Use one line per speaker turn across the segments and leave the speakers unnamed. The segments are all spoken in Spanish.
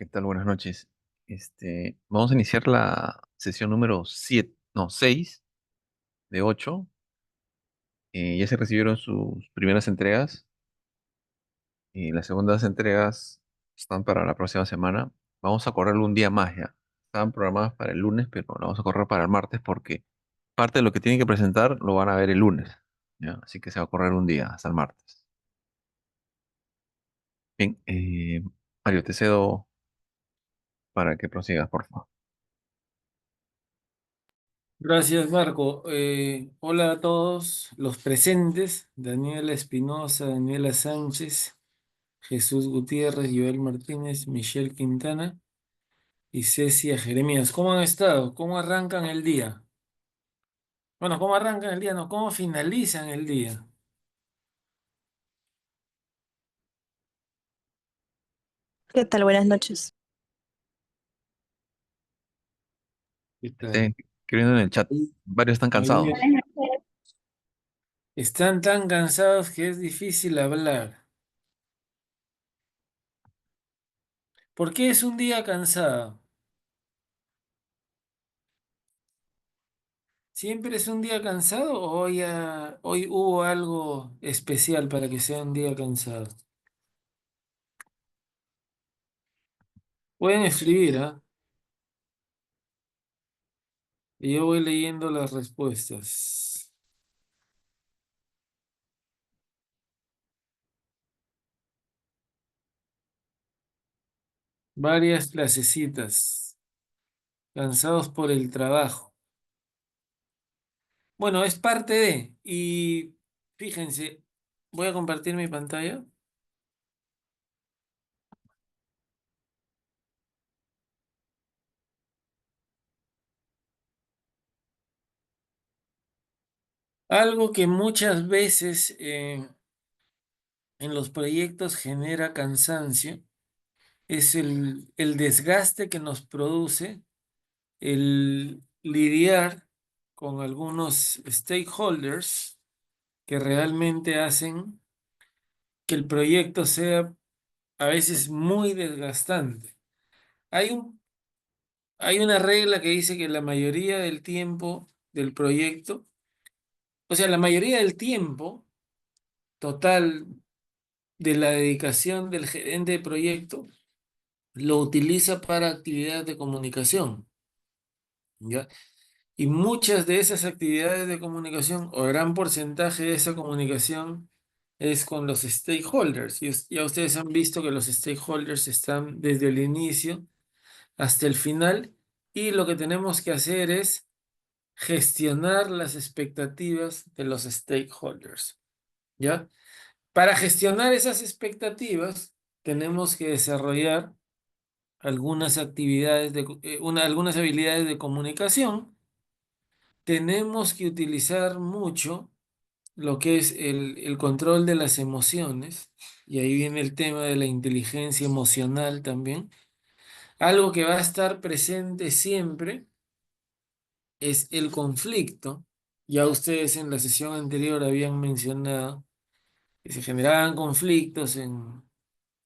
¿Qué tal? Buenas noches. Vamos a iniciar la sesión número 7, no, 6 de 8. Ya se recibieron sus primeras entregas y las segundas entregas están para la próxima semana. Vamos a correrlo un día más ya. Estaban programadas para el lunes, pero lo vamos a correr para el martes porque parte de lo que tienen que presentar lo van a ver el lunes, ¿ya? Así que se va a correr un día hasta el martes. Bien, Mario, te cedo para que prosigas, por favor.
Gracias, Marco. Hola a todos los presentes: Daniela Espinosa, Daniela Sánchez, Jesús Gutiérrez, Joel Martínez, Michelle Quintana y Cecia Jeremías. ¿Cómo han estado? ¿Cómo arrancan el día? Bueno, ¿cómo arrancan el día? No, ¿cómo finalizan el día?
¿Qué tal? Buenas noches.
¿Qué tal?
Estén escribiendo en el chat. Varios están
Ahí
cansados.
están tan cansados que es difícil hablar. ¿Por qué es un día cansado? ¿Siempre es un día cansado o hoy hubo algo especial para que sea un día cansado? Pueden escribir, ¿ah? Y yo voy leyendo las respuestas. Varias clasecitas, cansados por el trabajo. Bueno, es parte de, y fíjense, voy a compartir mi pantalla. Algo que muchas veces en los proyectos genera cansancio es el desgaste que nos produce el lidiar con algunos stakeholders que realmente hacen que el proyecto sea a veces muy desgastante. Hay hay una regla que dice que la mayoría del tiempo del proyecto, o sea, la mayoría del tiempo total de la dedicación del gerente de proyecto lo utiliza para actividades de comunicación, ¿ya? Y muchas de esas actividades de comunicación, o gran porcentaje de esa comunicación, es con los stakeholders. Ya ustedes han visto que los stakeholders están desde el inicio hasta el final, y lo que tenemos que hacer es gestionar las expectativas de los stakeholders, ¿ya? Para gestionar esas expectativas, tenemos que desarrollar algunas actividades algunas habilidades de comunicación. Tenemos que utilizar mucho lo que es el control de las emociones, y ahí viene el tema de la inteligencia emocional también. Algo que va a estar presente siempre es el conflicto. Ya ustedes en la sesión anterior habían mencionado que se generaban conflictos en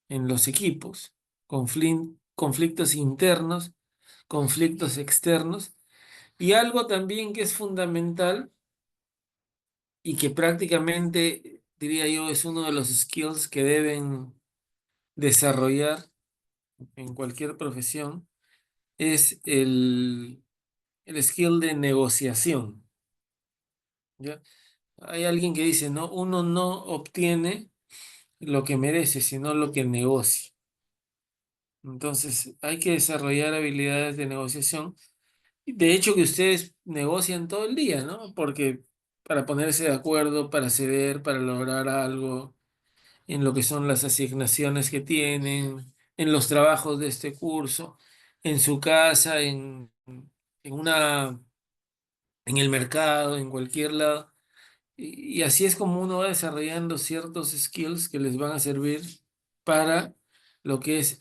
los equipos, conflictos internos, conflictos externos, y algo también que es fundamental y que prácticamente, diría yo, es uno de los skills que deben desarrollar en cualquier profesión, es el skill de negociación, ¿ya? Hay alguien que dice, no, uno no obtiene lo que merece, sino lo que negocia. Entonces, hay que desarrollar habilidades de negociación. De hecho, que ustedes negocian todo el día, ¿no? Porque para ponerse de acuerdo, para ceder, para lograr algo, en lo que son las asignaciones que tienen, en los trabajos de este curso, en su casa, en una, en el mercado, en cualquier lado. Y así es como uno va desarrollando ciertos skills que les van a servir para lo que es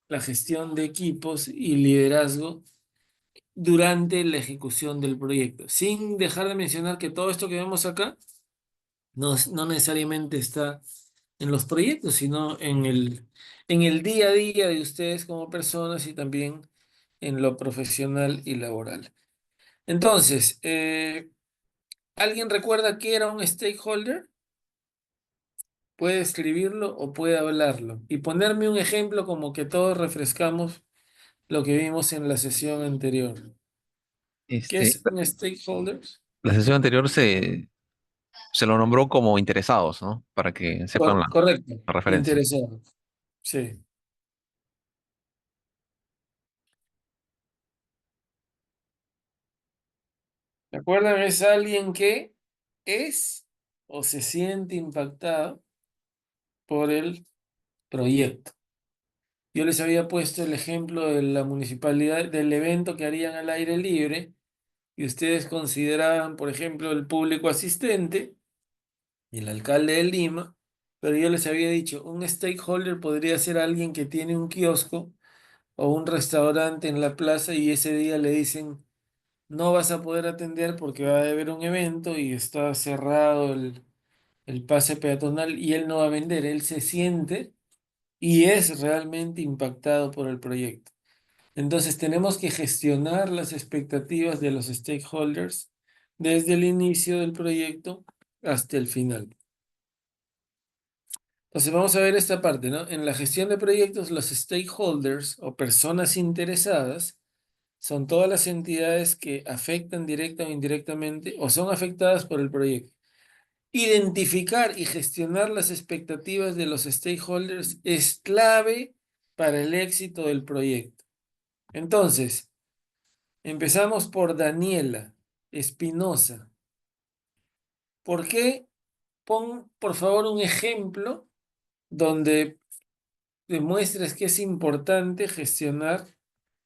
la gestión de equipos y liderazgo durante la ejecución del proyecto. Sin dejar de mencionar que todo esto que vemos acá no necesariamente está en los proyectos, sino en el día a día de ustedes como personas y también en lo profesional y laboral. Entonces, ¿alguien recuerda qué era un stakeholder? Puede escribirlo o puede hablarlo y ponerme un ejemplo como que todos refrescamos lo que vimos en la sesión anterior. ¿Qué
Este,
es un stakeholder?
la sesión anterior se lo nombró como interesados, ¿no? Para que sepan
Correcto,
la referencia.
interesado. Sí. ¿De acuerdo? Es alguien que es o se siente impactado por el proyecto. Yo les había puesto el ejemplo de la municipalidad, del evento que harían al aire libre, y ustedes consideraban, por ejemplo, el público asistente y el alcalde de Lima, pero yo les había dicho, un stakeholder podría ser alguien que tiene un kiosco o un restaurante en la plaza y ese día le dicen, no vas a poder atender porque va a haber un evento y está cerrado el pase peatonal y él no va a vender, él se siente y es realmente impactado por el proyecto. Entonces tenemos que gestionar las expectativas de los stakeholders desde el inicio del proyecto hasta el final. Entonces vamos a ver esta parte, ¿no? En la gestión de proyectos, los stakeholders o personas interesadas son todas las entidades que afectan directa o indirectamente o son afectadas por el proyecto. Identificar y gestionar las expectativas de los stakeholders es clave para el éxito del proyecto. Entonces, empezamos por Daniela Espinosa. ¿Por qué? Pon, por favor, un ejemplo donde demuestres que es importante gestionar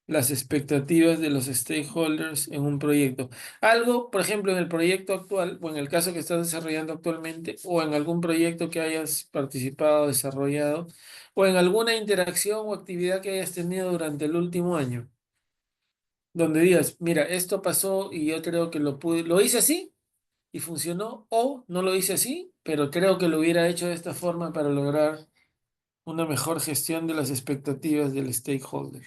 las expectativas de los stakeholders en un proyecto. Algo, por ejemplo, en el proyecto actual, o en el caso que estás desarrollando actualmente, o en algún proyecto que hayas participado, desarrollado, o en alguna interacción o actividad que hayas tenido durante el último año, donde digas, mira, esto pasó y yo creo que lo hice así y funcionó, o no lo hice así, pero creo que lo hubiera hecho de esta forma para lograr una mejor gestión de las expectativas del stakeholder.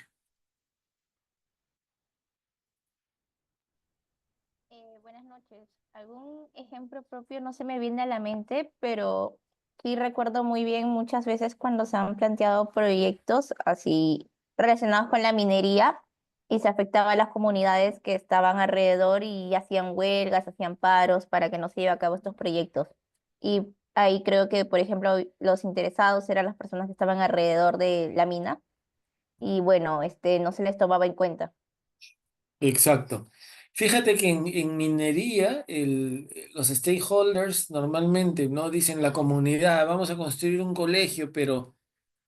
Buenas noches. Algún ejemplo propio no se me viene a la mente, pero sí recuerdo muy bien muchas veces cuando se han planteado proyectos así relacionados con la minería y se afectaba a las comunidades que estaban alrededor y hacían huelgas, hacían paros para que no se lleve a cabo estos proyectos. Y ahí creo que, por ejemplo, los interesados eran las personas que estaban alrededor de la mina y bueno, no se les tomaba en cuenta.
Exacto. Fíjate que en minería los stakeholders normalmente no dicen la comunidad, vamos a construir un colegio, pero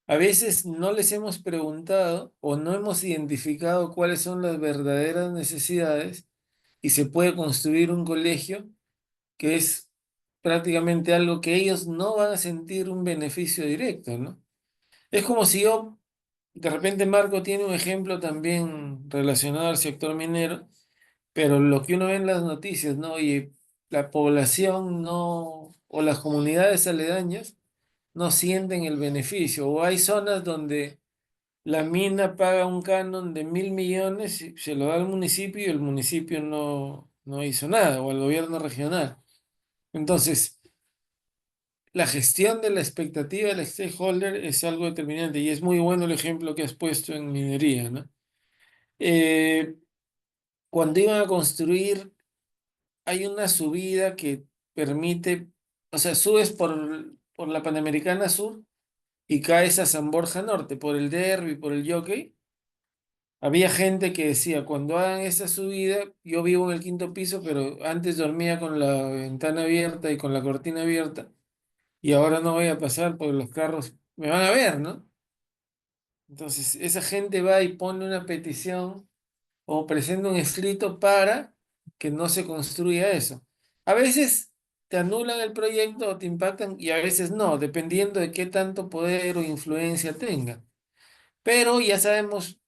a veces no les hemos preguntado o no hemos identificado cuáles son las verdaderas necesidades y se puede construir un colegio que es prácticamente algo que ellos no van a sentir un beneficio directo, ¿no? Es como si yo, de repente Marco tiene un ejemplo también relacionado al sector minero, pero lo que uno ve en las noticias, ¿no? Y la población no, o las comunidades aledañas no sienten el beneficio, o hay zonas donde la mina paga un canon de 1.000 millones y se lo da al municipio y el municipio no hizo nada, o al gobierno regional. Entonces, la gestión de la expectativa del stakeholder es algo determinante y es muy bueno el ejemplo que has puesto en minería, ¿no? Eh, Cuando iban a construir, hay una subida que permite, o sea, subes por la Panamericana Sur y caes a San Borja Norte, por el Derby, por el Jockey. Había gente que decía, cuando hagan esa subida, yo vivo en el quinto piso, pero antes dormía con la ventana abierta y con la cortina abierta, y ahora no voy a pasar porque los carros me van a ver, ¿no? Entonces, esa gente va y pone una petición o presenta un escrito para que no se construya eso. A veces te anulan el proyecto o te impactan y a veces no, dependiendo de qué tanto poder o influencia tenga. Pero ya sabemos,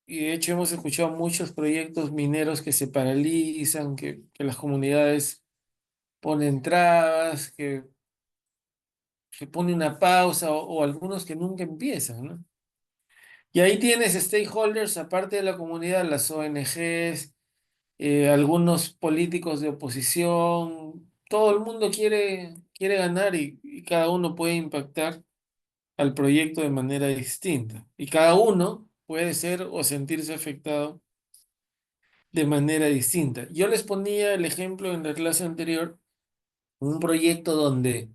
y de hecho hemos escuchado muchos proyectos mineros que se paralizan, que las comunidades ponen trabas, que que pone una pausa o algunos que nunca empiezan, ¿no? Y ahí tienes stakeholders, aparte de la comunidad, las ONGs, algunos políticos de oposición, todo el mundo quiere ganar y cada uno puede impactar al proyecto de manera distinta. Y cada uno puede ser o sentirse afectado de manera distinta. Yo les ponía el ejemplo en la clase anterior, un proyecto donde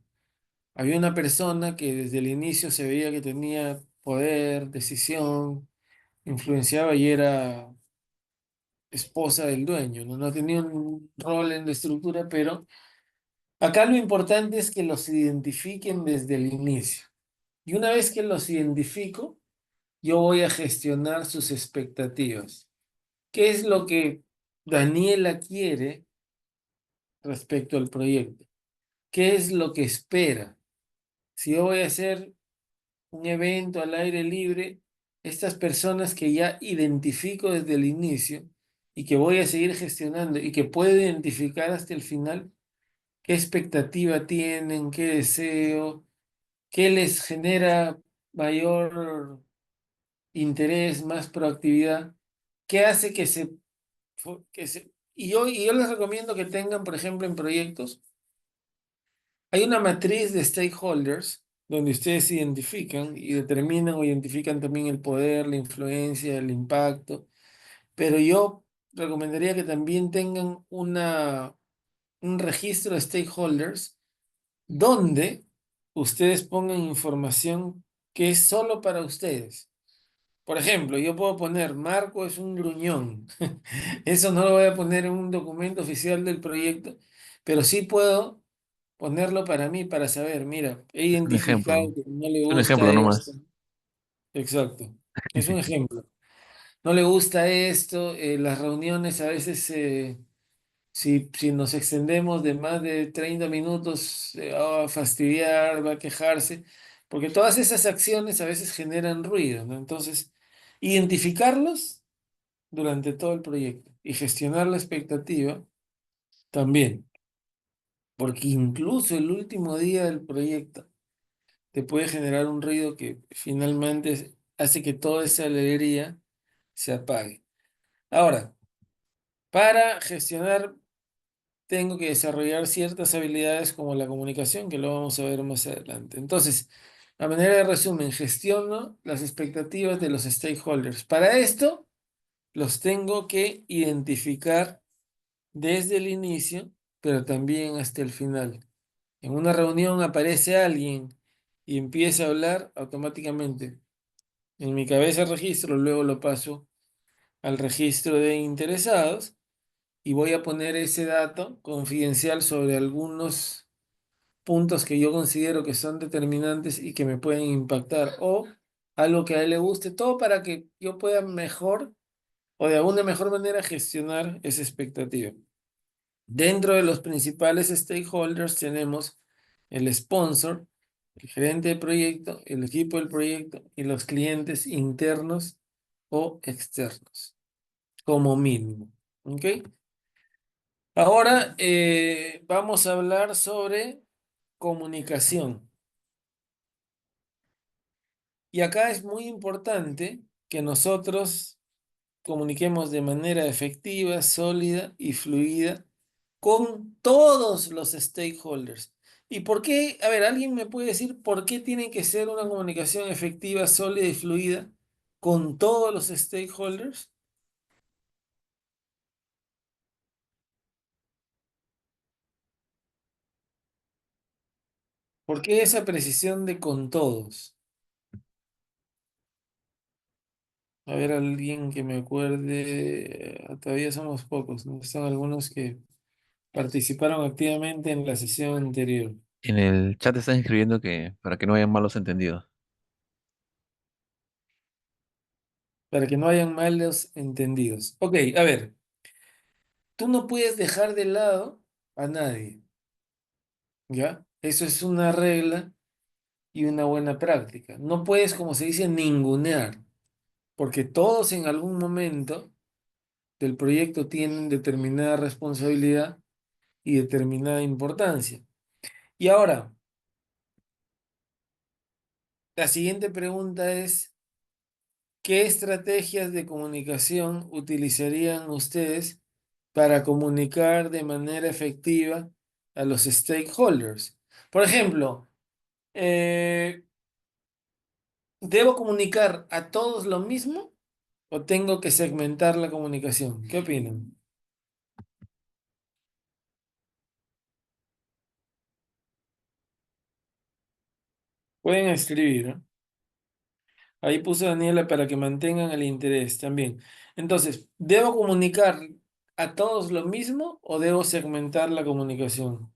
había una persona que desde el inicio se veía que tenía poder, decisión, influenciaba y era esposa del dueño, ¿no? No tenía un rol en la estructura, pero acá lo importante es que los identifiquen desde el inicio. Y una vez que los identifico, yo voy a gestionar sus expectativas. ¿Qué es lo que Daniela quiere respecto al proyecto? ¿Qué es lo que espera? Si yo voy a hacer un evento al aire libre, estas personas que ya identifico desde el inicio y que voy a seguir gestionando y que puedo identificar hasta el final, qué expectativa tienen, qué deseo, qué les genera mayor interés, más proactividad, qué hace y yo les recomiendo que tengan, por ejemplo, en proyectos, hay una matriz de stakeholders donde ustedes se identifican y determinan o identifican también el poder, la influencia, el impacto, pero yo recomendaría que también tengan un registro de stakeholders donde ustedes pongan información que es solo para ustedes. Por ejemplo, yo puedo poner Marco es un gruñón. Eso no lo voy a poner en un documento oficial del proyecto, pero sí puedo ponerlo para mí, para saber, mira, he
Es un ejemplo.
identificado que no le
Es un ejemplo
gusta esto.
nomás.
Exacto. Es un ejemplo. No le gusta esto, las reuniones a veces, si nos extendemos de más de 30 minutos, se va a fastidiar, va a quejarse, porque todas esas acciones a veces generan ruido, ¿no? Entonces, identificarlos durante todo el proyecto y gestionar la expectativa también, porque incluso el último día del proyecto te puede generar un ruido que finalmente hace que toda esa alegría se apague. Ahora, para gestionar tengo que desarrollar ciertas habilidades como la comunicación, que lo vamos a ver más adelante. Entonces, a manera de resumen, gestiono las expectativas de los stakeholders. Para esto, los tengo que identificar desde el inicio, pero también hasta el final. En una reunión aparece alguien y empieza a hablar automáticamente. En mi cabeza registro, luego lo paso al registro de interesados y voy a poner ese dato confidencial sobre algunos puntos que yo considero que son determinantes y que me pueden impactar o algo que a él le guste, todo para que yo pueda mejor o de alguna mejor manera gestionar esa expectativa. Dentro de los principales stakeholders tenemos el sponsor, el gerente de proyecto, el equipo del proyecto y los clientes internos o externos, como mínimo. ¿Ok? Ahora vamos a hablar sobre comunicación. Y acá es muy importante que nosotros comuniquemos de manera efectiva, sólida y fluida con todos los stakeholders. ¿Y por qué? A ver, ¿alguien me puede decir por qué tiene que ser una comunicación efectiva, sólida y fluida con todos los stakeholders? ¿Por qué esa precisión de con todos? A ver, alguien que me acuerde, todavía somos pocos, ¿no? Son algunos que participaron activamente en la sesión anterior,
En el chat están escribiendo que para que no hayan malos entendidos.
para que no hayan malos entendidos. Ok, a ver, tú no puedes dejar de lado a nadie, ¿ya? Eso es una regla y una buena práctica. No puedes, como se dice, ningunear, porque todos en algún momento del proyecto tienen determinada responsabilidad y determinada importancia. Y ahora, La siguiente pregunta es, ¿qué estrategias de comunicación utilizarían ustedes para comunicar de manera efectiva a los stakeholders? Por ejemplo, eh, ¿debo comunicar a todos lo mismo o tengo que segmentar la comunicación? ¿Qué opinan? Pueden escribir, ¿no? Ahí puso Daniela para que mantengan el interés también. Entonces, ¿debo comunicar a todos lo mismo o debo segmentar la comunicación?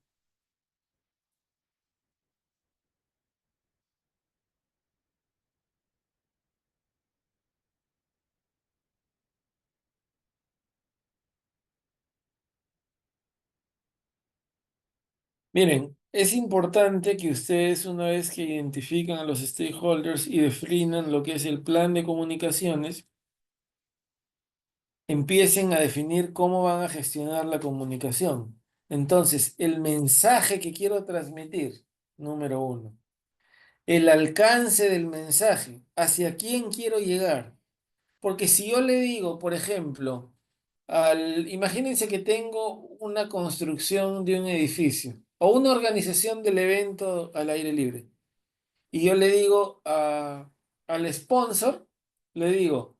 Miren, es importante que ustedes, una vez que identifican a los stakeholders y definan lo que es el plan de comunicaciones, empiecen a definir cómo van a gestionar la comunicación. Entonces, el mensaje que quiero transmitir, número uno, el alcance del mensaje, hacia quién quiero llegar. Porque si yo le digo, por ejemplo, imagínense que tengo una construcción de un edificio o una organización del evento al aire libre. Y yo le digo al sponsor, le digo,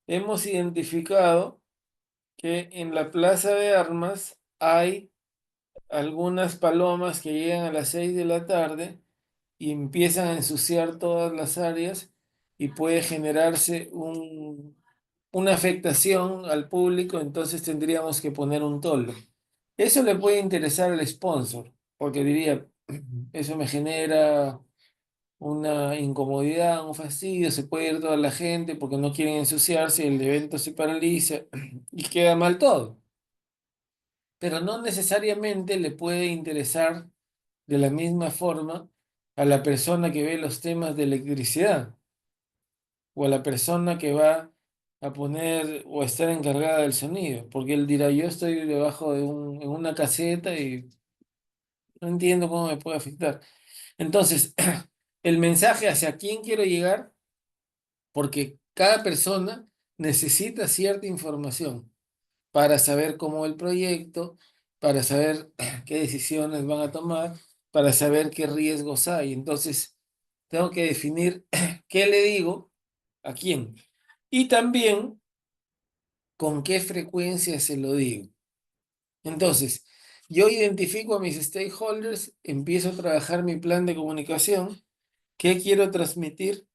hemos identificado que en la plaza de armas hay algunas palomas que llegan a las 6 de la tarde y empiezan a ensuciar todas las áreas y puede generarse una afectación al público, entonces tendríamos que poner un toldo. Eso le puede interesar al sponsor, porque diría, eso me genera una incomodidad, un fastidio, se puede ir toda la gente porque no quieren ensuciarse, el evento se paraliza y queda mal todo. Pero no necesariamente le puede interesar de la misma forma a la persona que ve los temas de electricidad o a la persona que va a poner o estar encargada del sonido, porque él dirá, yo estoy debajo en una caseta y no entiendo cómo me puede afectar. Entonces, el mensaje hacia quién quiero llegar, porque cada persona necesita cierta información para saber cómo va el proyecto, para saber qué decisiones van a tomar, para saber qué riesgos hay. Entonces, tengo que definir qué le digo a quién y también con qué frecuencia se lo digo. Entonces, yo identifico a mis stakeholders, empiezo a trabajar mi plan de comunicación, qué quiero transmitir,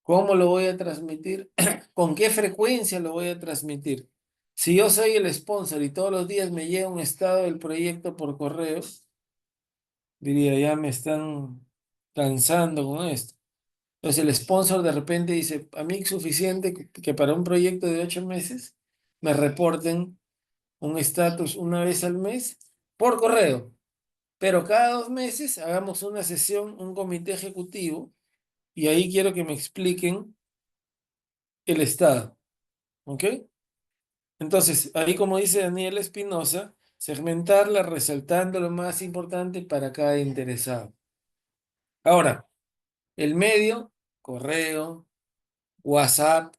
cómo lo voy a transmitir, con qué frecuencia lo voy a transmitir. Si yo soy el sponsor y todos los días me llega un estado del proyecto por correo, diría, ya me están cansando con esto. Entonces el sponsor de repente dice, a mí es suficiente que para un proyecto de 8 meses me reporten un estatus una vez al mes por correo. Pero cada 2 meses hagamos una sesión, un comité ejecutivo, y ahí quiero que me expliquen el estado. ¿Ok? Entonces, ahí como dice Daniel Espinosa, segmentarla resaltando lo más importante para cada interesado. Ahora, el medio, correo, WhatsApp,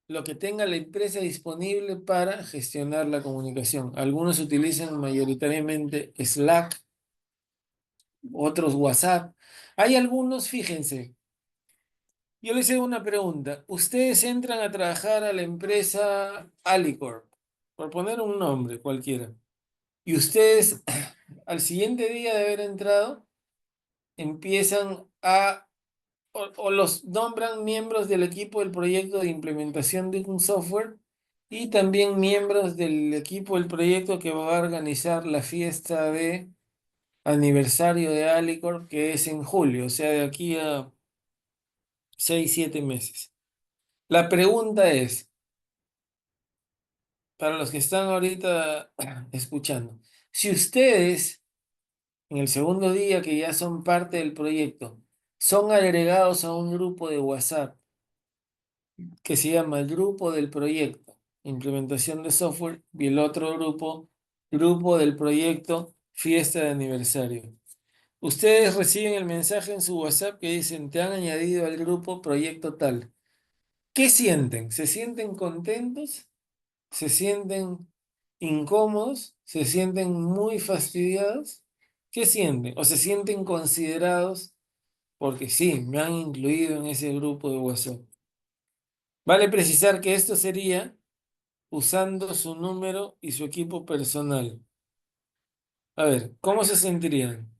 lo que tenga la empresa disponible para gestionar la comunicación. Algunos utilizan mayoritariamente Slack, otros WhatsApp. Hay algunos, fíjense, yo les hago una pregunta. Ustedes entran a trabajar a la empresa Alicorp, por poner un nombre cualquiera, y ustedes al siguiente día de haber entrado empiezan o los nombran miembros del equipo del proyecto de implementación de un software y también miembros del equipo del proyecto que va a organizar la fiesta de aniversario de Alicorp, que es en julio, o sea, de aquí a 6, 7 meses. La pregunta es, para los que están ahorita escuchando, si ustedes en el segundo día que ya son parte del proyecto, son agregados a un grupo de WhatsApp que se llama el grupo del proyecto, implementación de software, y el otro grupo, grupo del proyecto, fiesta de aniversario. Ustedes reciben el mensaje en su WhatsApp que dicen, te han añadido al grupo proyecto tal. ¿Qué sienten? ¿Se sienten contentos? ¿Se sienten incómodos? ¿Se sienten muy fastidiados? ¿Qué sienten? ¿O se sienten considerados porque sí, me han incluido en ese grupo de WhatsApp? Vale precisar que esto sería usando su número y su equipo personal. A ver, ¿cómo se sentirían?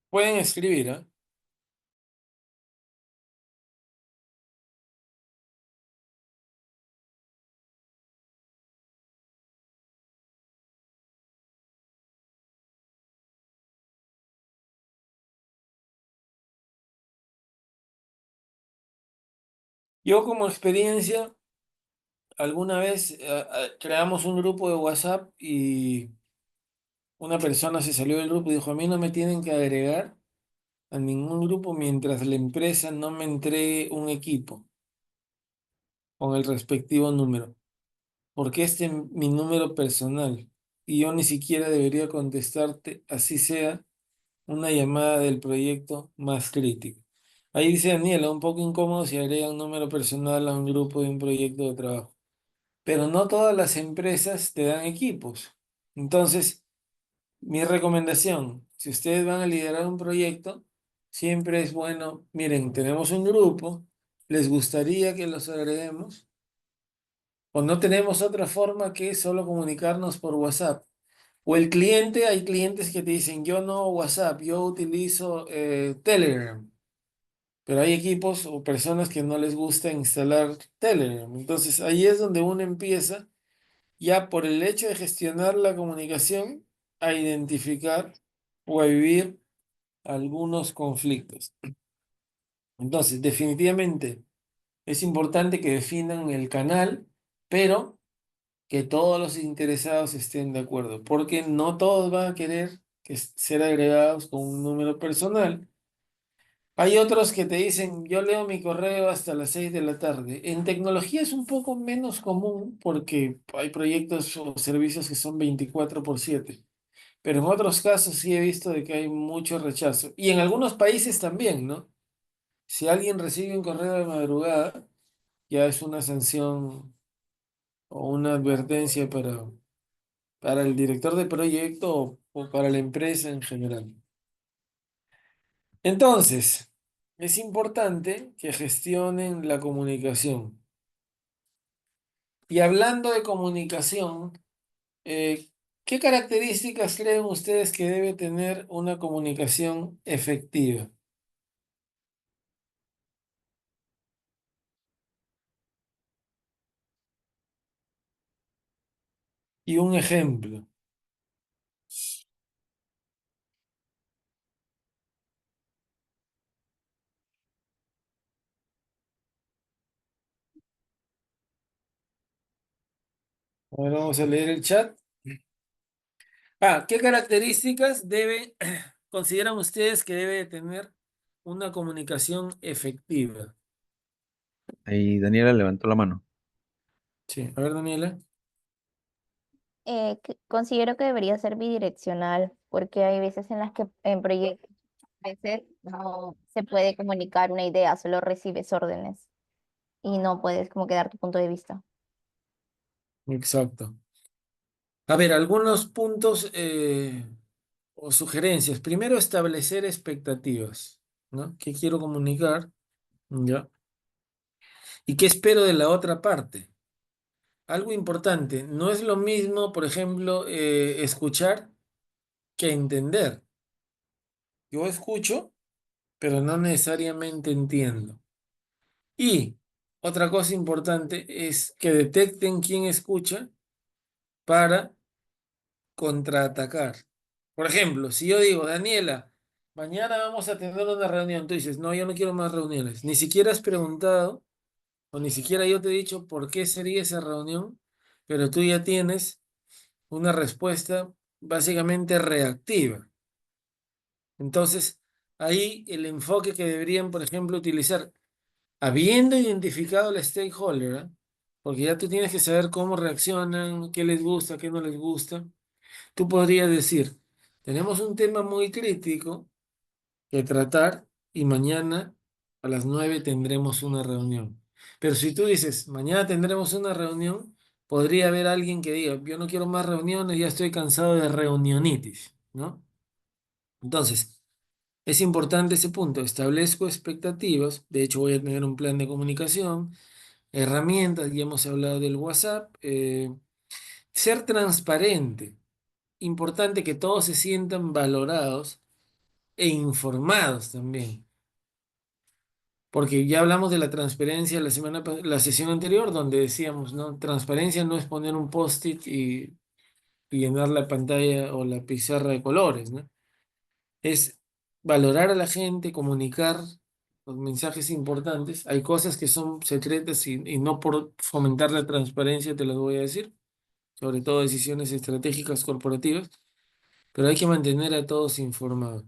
Pueden escribir, ¿ah? Yo como experiencia, alguna vez creamos un grupo de WhatsApp y una persona se salió del grupo y dijo, a mí no me tienen que agregar a ningún grupo mientras la empresa no me entregue un equipo con el respectivo número, porque este es mi número personal y yo ni siquiera debería contestarte, así sea una llamada del proyecto más crítico. Ahí dice Daniela, un poco incómodo si agrega un número personal a un grupo de un proyecto de trabajo. Pero no todas las empresas te dan equipos. Entonces, mi recomendación, si ustedes van a liderar un proyecto, siempre es bueno, miren, tenemos un grupo, ¿les gustaría que los agreguemos? ¿O no tenemos otra forma que solo comunicarnos por WhatsApp? O el cliente, hay clientes que te dicen, yo no WhatsApp, yo utilizo Telegram. Pero hay equipos o personas que no les gusta instalar Telegram. Entonces ahí es donde uno empieza ya por el hecho de gestionar la comunicación a identificar o a vivir algunos conflictos. Entonces, definitivamente es importante que definan el canal, pero que todos los interesados estén de acuerdo, porque no todos van a querer ser agregados con un número personal. Hay otros que te dicen, yo leo mi correo hasta las 6 de la tarde. En tecnología es un poco menos común porque hay proyectos o servicios que son 24/7. Pero en otros casos sí he visto de que hay mucho rechazo. Y en algunos países también, ¿no? Si alguien recibe un correo de madrugada, ya es una sanción o una advertencia para el director de proyecto o para la empresa en general. Entonces, es importante que gestionen la comunicación. Y hablando de comunicación, ¿qué características creen ustedes que debe tener una comunicación efectiva? Y un ejemplo. Ahora vamos a leer el chat. ¿Qué características consideran ustedes que debe de tener una comunicación efectiva?
Ahí Daniela levantó la mano.
Sí, a ver, Daniela.
Considero que debería ser bidireccional, porque hay veces en las que en proyectos a veces no se puede comunicar una idea, solo recibes órdenes y no puedes como que dar tu punto de vista.
Exacto. A ver, algunos puntos o sugerencias. Primero, establecer expectativas, ¿no? ¿Qué quiero comunicar? ¿Ya? ¿Y qué espero de la otra parte? Algo importante, no es lo mismo, por ejemplo, escuchar que entender. Yo escucho, pero no necesariamente entiendo. Y otra cosa importante es que detecten quién escucha para contraatacar. Por ejemplo, si yo digo, Daniela, mañana vamos a tener una reunión, tú dices, no, yo no quiero más reuniones. Ni siquiera has preguntado, o ni siquiera yo te he dicho por qué sería esa reunión, pero tú ya tienes una respuesta básicamente reactiva. Entonces, ahí el enfoque que deberían, por ejemplo, utilizar, habiendo identificado al stakeholder, ¿eh? porque ya tú tienes que saber cómo reaccionan, qué les gusta, qué no les gusta. Tú podrías decir, tenemos un tema muy crítico que tratar y mañana a las 9 tendremos una reunión. Pero si tú dices, mañana tendremos una reunión, podría haber alguien que diga, yo no quiero más reuniones, ya estoy cansado de reunionitis, ¿no? Entonces, es importante ese punto. Establezco expectativas. De hecho, voy a tener un plan de comunicación, herramientas, ya hemos hablado del WhatsApp. Ser transparente. Importante que todos se sientan valorados e informados también. Porque ya hablamos de la transparencia la sesión anterior, donde decíamos, ¿no? Transparencia no es poner un post-it y llenar la pantalla o la pizarra de colores, ¿no? Es valorar a la gente, comunicar los mensajes importantes. Hay cosas que son secretas y no por fomentar la transparencia te las voy a decir, sobre todo decisiones estratégicas corporativas, pero hay que mantener a todos informados.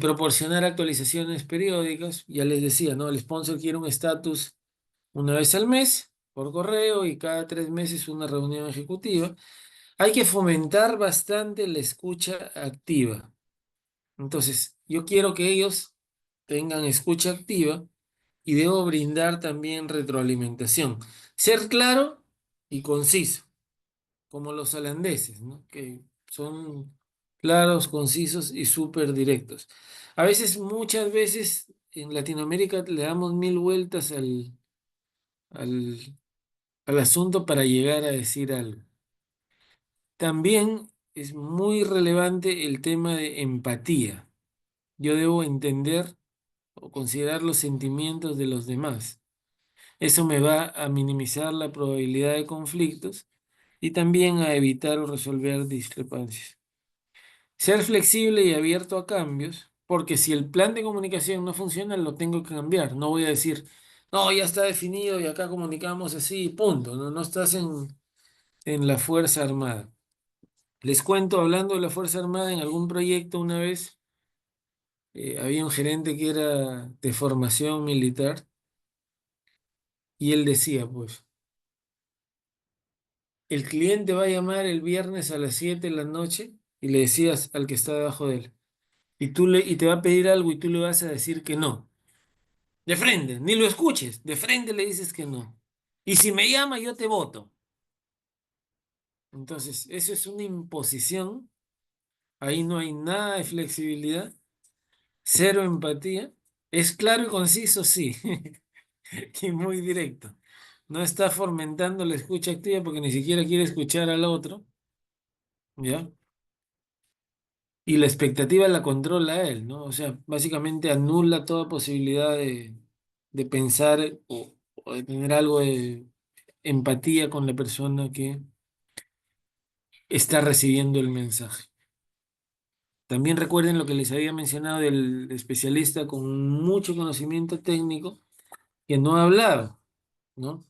Proporcionar actualizaciones periódicas, ya les decía, ¿no? El sponsor quiere un estatus una vez al mes por correo y cada 3 meses una reunión ejecutiva. Hay que fomentar bastante la escucha activa. Entonces, yo quiero que ellos tengan escucha activa y debo brindar también retroalimentación. Ser claro y conciso, como los holandeses, ¿no? Que son claros, concisos y súper directos. A veces, muchas veces en Latinoamérica le damos mil vueltas al, al asunto para llegar a decir algo. También es muy relevante el tema de empatía. Yo debo entender o considerar los sentimientos de los demás. Eso me va a minimizar la probabilidad de conflictos y también a evitar o resolver discrepancias. Ser flexible y abierto a cambios, porque si el plan de comunicación no funciona, lo tengo que cambiar. No voy a decir, no, ya está definido y acá comunicamos así, punto. No, no estás en la Fuerza Armada. Les cuento, hablando de la Fuerza Armada, en algún proyecto una vez había un gerente que era de formación militar y él decía, pues, el cliente va a llamar el viernes a las 7 de la noche y le decías al que está debajo de él, y te va a pedir algo y tú le vas a decir que no. De frente, ni lo escuches, de frente le dices que no. Y si me llama, yo te voto. Entonces, eso es una imposición. Ahí no hay nada de flexibilidad, cero empatía. Es claro y conciso, sí, y muy directo. No está fomentando la escucha activa porque ni siquiera quiere escuchar al otro, ¿ya? Y la expectativa la controla él, ¿no? O sea, básicamente anula toda posibilidad de pensar o de tener algo de empatía con la persona que está recibiendo el mensaje. También recuerden lo que les había mencionado del especialista con mucho conocimiento técnico que no ha hablado, ¿no?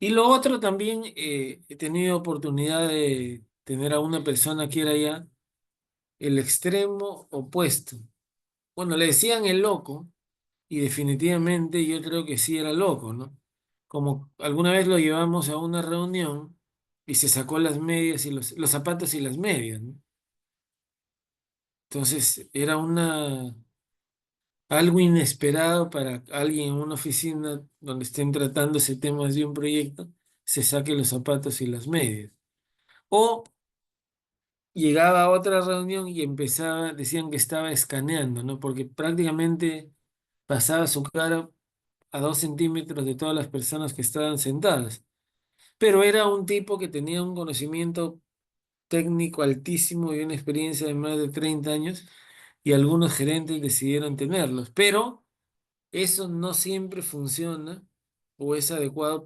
Y lo otro también, he tenido oportunidad de tener a una persona que era ya el extremo opuesto. Bueno, le decían el loco y definitivamente yo creo que sí era loco, ¿no? Como alguna vez lo llevamos a una reunión y se sacó las medias y los zapatos y las medias, ¿no? Entonces era algo inesperado para alguien en una oficina donde estén tratando ese tema de un proyecto, se saque los zapatos y las medias. O llegaba a otra reunión y empezaba, decían que estaba escaneando, ¿no? Porque prácticamente pasaba su cara a 2 centímetros de todas las personas que estaban sentadas. Pero era un tipo que tenía un conocimiento técnico altísimo y una experiencia de más de 30 años y algunos gerentes decidieron tenerlos. Pero eso no siempre funciona o es adecuado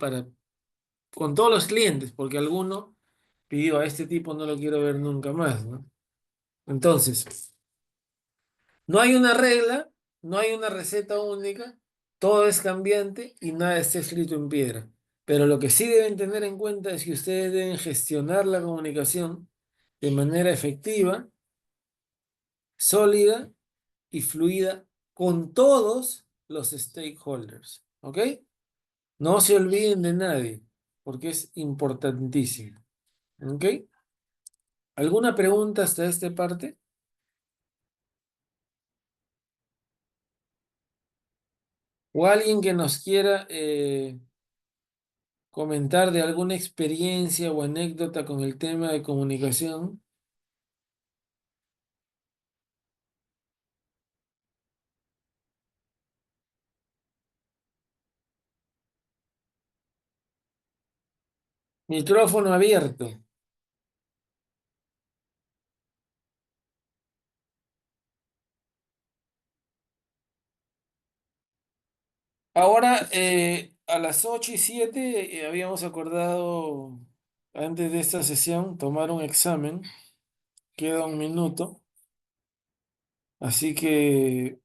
con todos los clientes, porque alguno pidió a este tipo no lo quiero ver nunca más, ¿no? Entonces, no hay una regla, no hay una receta única, todo es cambiante y nada está escrito en piedra. Pero lo que sí deben tener en cuenta es que ustedes deben gestionar la comunicación de manera efectiva, sólida y fluida con todos los stakeholders. ¿Ok? No se olviden de nadie, porque es importantísimo. ¿Ok? ¿Alguna pregunta hasta esta parte? ¿O alguien que nos quiera comentar de alguna experiencia o anécdota con el tema de comunicación? Micrófono abierto. Ahora, a las 8:07, habíamos acordado, antes de esta sesión, tomar un examen. Queda un minuto. Así que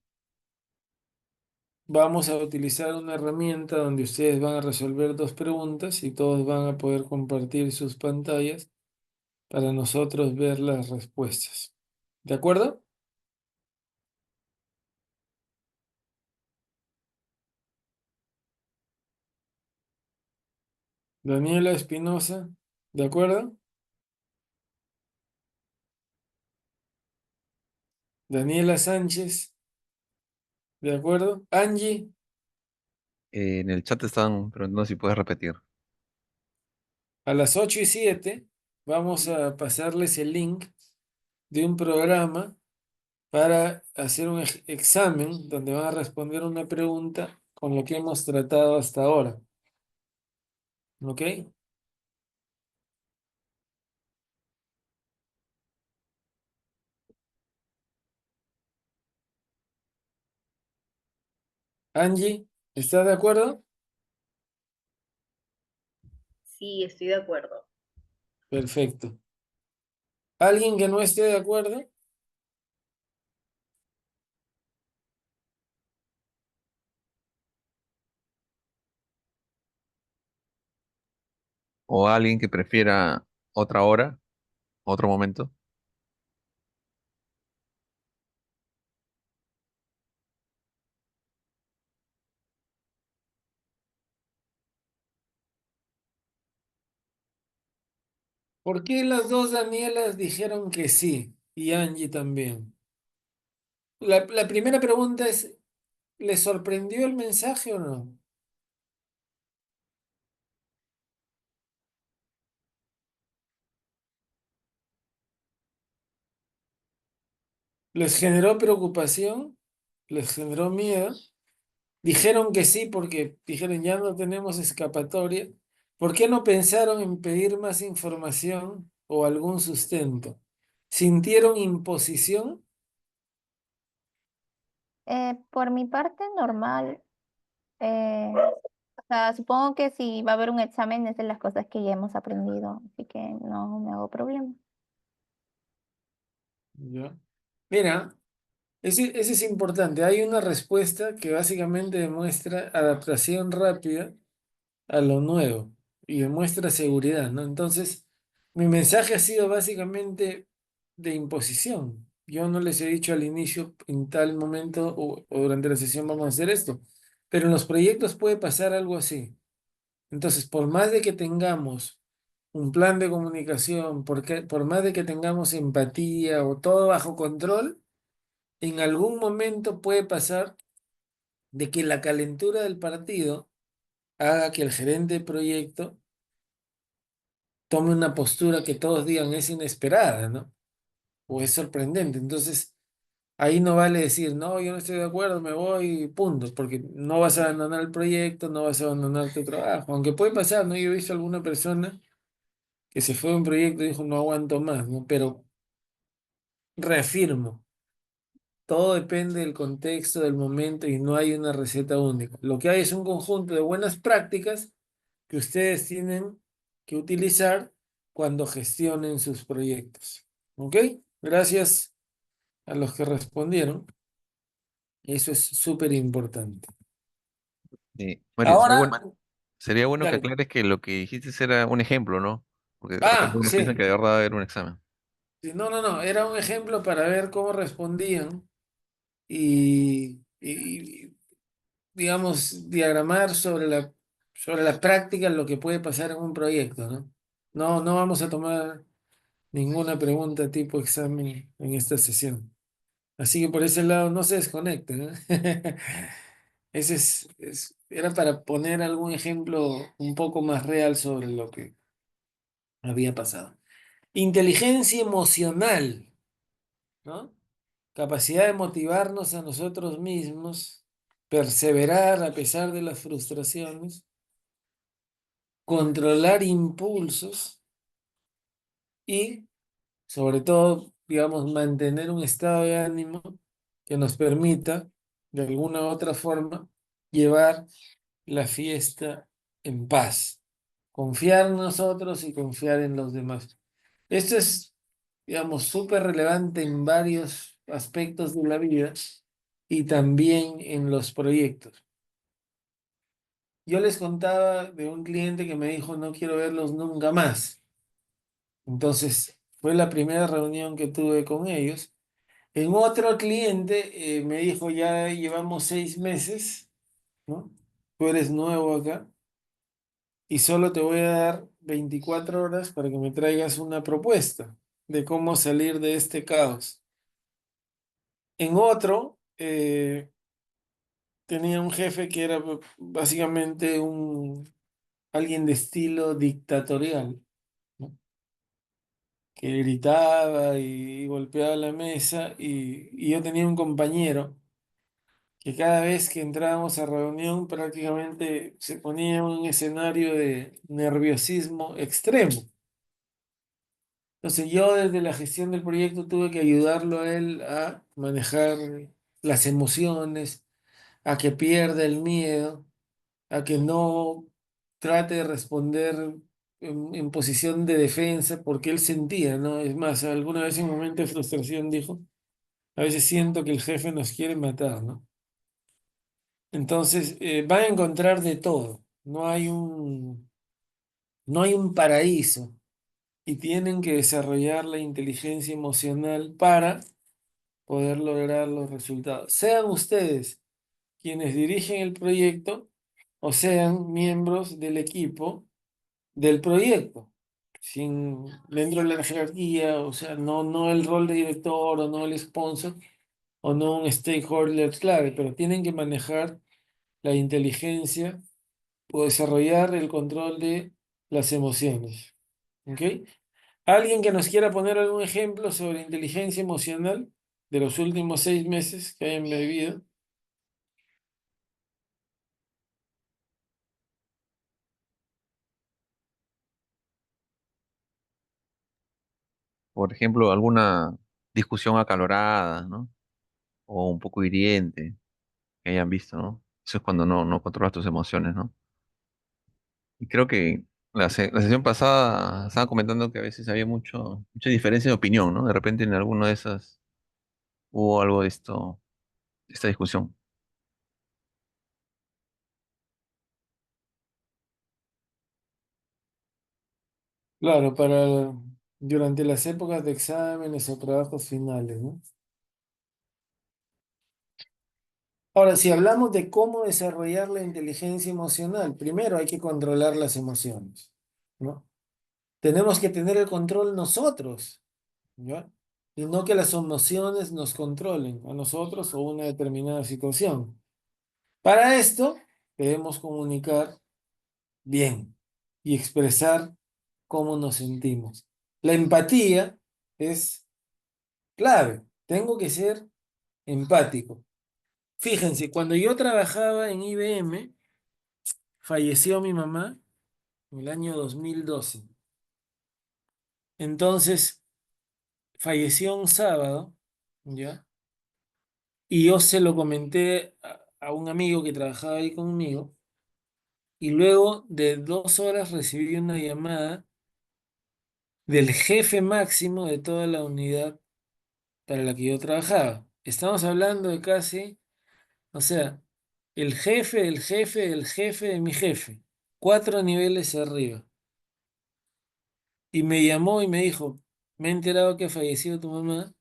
vamos a utilizar una herramienta donde ustedes van a resolver dos preguntas y todos van a poder compartir sus pantallas para nosotros ver las respuestas. ¿De acuerdo? Daniela Espinosa, ¿de acuerdo? Daniela Sánchez, ¿de acuerdo? Angie,
En el chat están preguntando si puedes repetir.
a las 8:07 vamos a pasarles el link de un programa para hacer un examen donde van a responder una pregunta con lo que hemos tratado hasta ahora. ¿Ok? Angie, ¿estás de acuerdo?
Sí, estoy de acuerdo.
Perfecto. ¿Alguien que no esté de acuerdo?
¿O alguien que prefiera otra hora, otro momento?
¿Por qué las dos Danielas dijeron que sí? Y Angie también. La primera pregunta es, ¿les sorprendió el mensaje o no? ¿Les generó preocupación? ¿Les generó miedo? Dijeron que sí porque dijeron ya no tenemos escapatoria. ¿Por qué no pensaron en pedir más información o algún sustento? ¿Sintieron imposición?
Por mi parte, normal. O sea, supongo que si va a haber un examen es de las cosas que ya hemos aprendido, así que no me hago problema.
Ya. Mira, ese es importante. Hay una respuesta que básicamente demuestra adaptación rápida a lo nuevo y demuestra seguridad, ¿no? Entonces, mi mensaje ha sido básicamente de imposición. Yo no les he dicho al inicio, en tal momento o durante la sesión vamos a hacer esto, pero en los proyectos puede pasar algo así. Entonces, por más de que tengamos un plan de comunicación, por más de que tengamos empatía o todo bajo control, en algún momento puede pasar de que la calentura del partido haga que el gerente de proyecto tome una postura que todos digan es inesperada, ¿no? O es sorprendente. Entonces, ahí no vale decir, no, yo no estoy de acuerdo, me voy, punto, porque no vas a abandonar el proyecto, no vas a abandonar tu trabajo. Aunque puede pasar, ¿no? Yo he visto alguna persona que se fue a un proyecto y dijo, no aguanto más, ¿no? Pero reafirmo, todo depende del contexto, del momento y no hay una receta única. Lo que hay es un conjunto de buenas prácticas que ustedes tienen que utilizar cuando gestionen sus proyectos. ¿Ok? Gracias a los que respondieron. Eso es súper importante.
Mario,
Ahora,
sería bueno que
dale.
aclares que lo que dijiste era un ejemplo, ¿no? Porque de repente
Ah,
unos piensan
sí.
que de verdad va a haber un examen.
Sí, no, no, no. Era un ejemplo para ver cómo respondían y, digamos, diagramar sobre la sobre la práctica lo que puede pasar en un proyecto, ¿no? No, no vamos a tomar ninguna pregunta tipo examen en esta sesión. Así que por ese lado no se desconecten, ¿eh? Ese era para poner algún ejemplo un poco más real sobre lo que había pasado. Inteligencia emocional, ¿no? Capacidad de motivarnos a nosotros mismos, perseverar a pesar de las frustraciones, controlar impulsos y, sobre todo, digamos, mantener un estado de ánimo que nos permita, de alguna u otra forma, llevar la fiesta en paz. Confiar en nosotros y confiar en los demás. Esto es, digamos, súper relevante en varios aspectos de la vida y también en los proyectos. Yo les contaba de un cliente que me dijo, no quiero verlos nunca más. Entonces, fue la primera reunión que tuve con ellos. En otro cliente me dijo, ya llevamos 6 meses, ¿no? Tú eres nuevo acá y solo te voy a dar 24 horas para que me traigas una propuesta de cómo salir de este caos. En otro, tenía un jefe que era básicamente alguien de estilo dictatorial, ¿no? Que gritaba y golpeaba la mesa y yo tenía un compañero que cada vez que entrábamos a reunión prácticamente se ponía en un escenario de nerviosismo extremo. Entonces yo desde la gestión del proyecto tuve que ayudarlo a él a manejar las emociones, a que pierda el miedo, a que no trate de responder en posición de defensa porque él sentía, ¿no? Es más, alguna vez en un momento de frustración dijo, a veces siento que el jefe nos quiere matar, ¿no? Entonces, van a encontrar de todo. No hay un paraíso y tienen que desarrollar la inteligencia emocional para poder lograr los resultados. Sean ustedes quienes dirigen el proyecto o sean miembros del equipo del proyecto, dentro de la jerarquía, o sea, no el rol de director o no el sponsor o no un stakeholder clave, pero tienen que manejar la inteligencia o desarrollar el control de las emociones. ¿Ok? ¿Alguien que nos quiera poner algún ejemplo sobre inteligencia emocional de los últimos 6 meses que hayan vivido?
Por ejemplo, alguna discusión acalorada, ¿no? O un poco hiriente que hayan visto, ¿no? Eso es cuando no controlas tus emociones, ¿no? Y creo que la sesión pasada estaban comentando que a veces había mucha diferencia de opinión, ¿no? De repente en alguna de esas hubo algo de esto, de esta discusión.
Claro, durante las épocas de exámenes o trabajos finales, ¿no? Ahora, si hablamos de cómo desarrollar la inteligencia emocional, primero hay que controlar las emociones, ¿no? Tenemos que tener el control nosotros, ¿ya? Y no que las emociones nos controlen a nosotros o una determinada situación. Para esto, debemos comunicar bien y expresar cómo nos sentimos. La empatía es clave. Tengo que ser empático. Fíjense, cuando yo trabajaba en IBM, falleció mi mamá en el año 2012. Entonces, falleció un sábado, ¿ya? Y yo se lo comenté a un amigo que trabajaba ahí conmigo. Y luego de 2 horas recibí una llamada del jefe máximo de toda la unidad para la que yo trabajaba. Estamos hablando de casi, o sea, el jefe, el jefe, el jefe de mi jefe. 4 niveles arriba. Y me llamó y me dijo, me he enterado que ha fallecido tu mamá,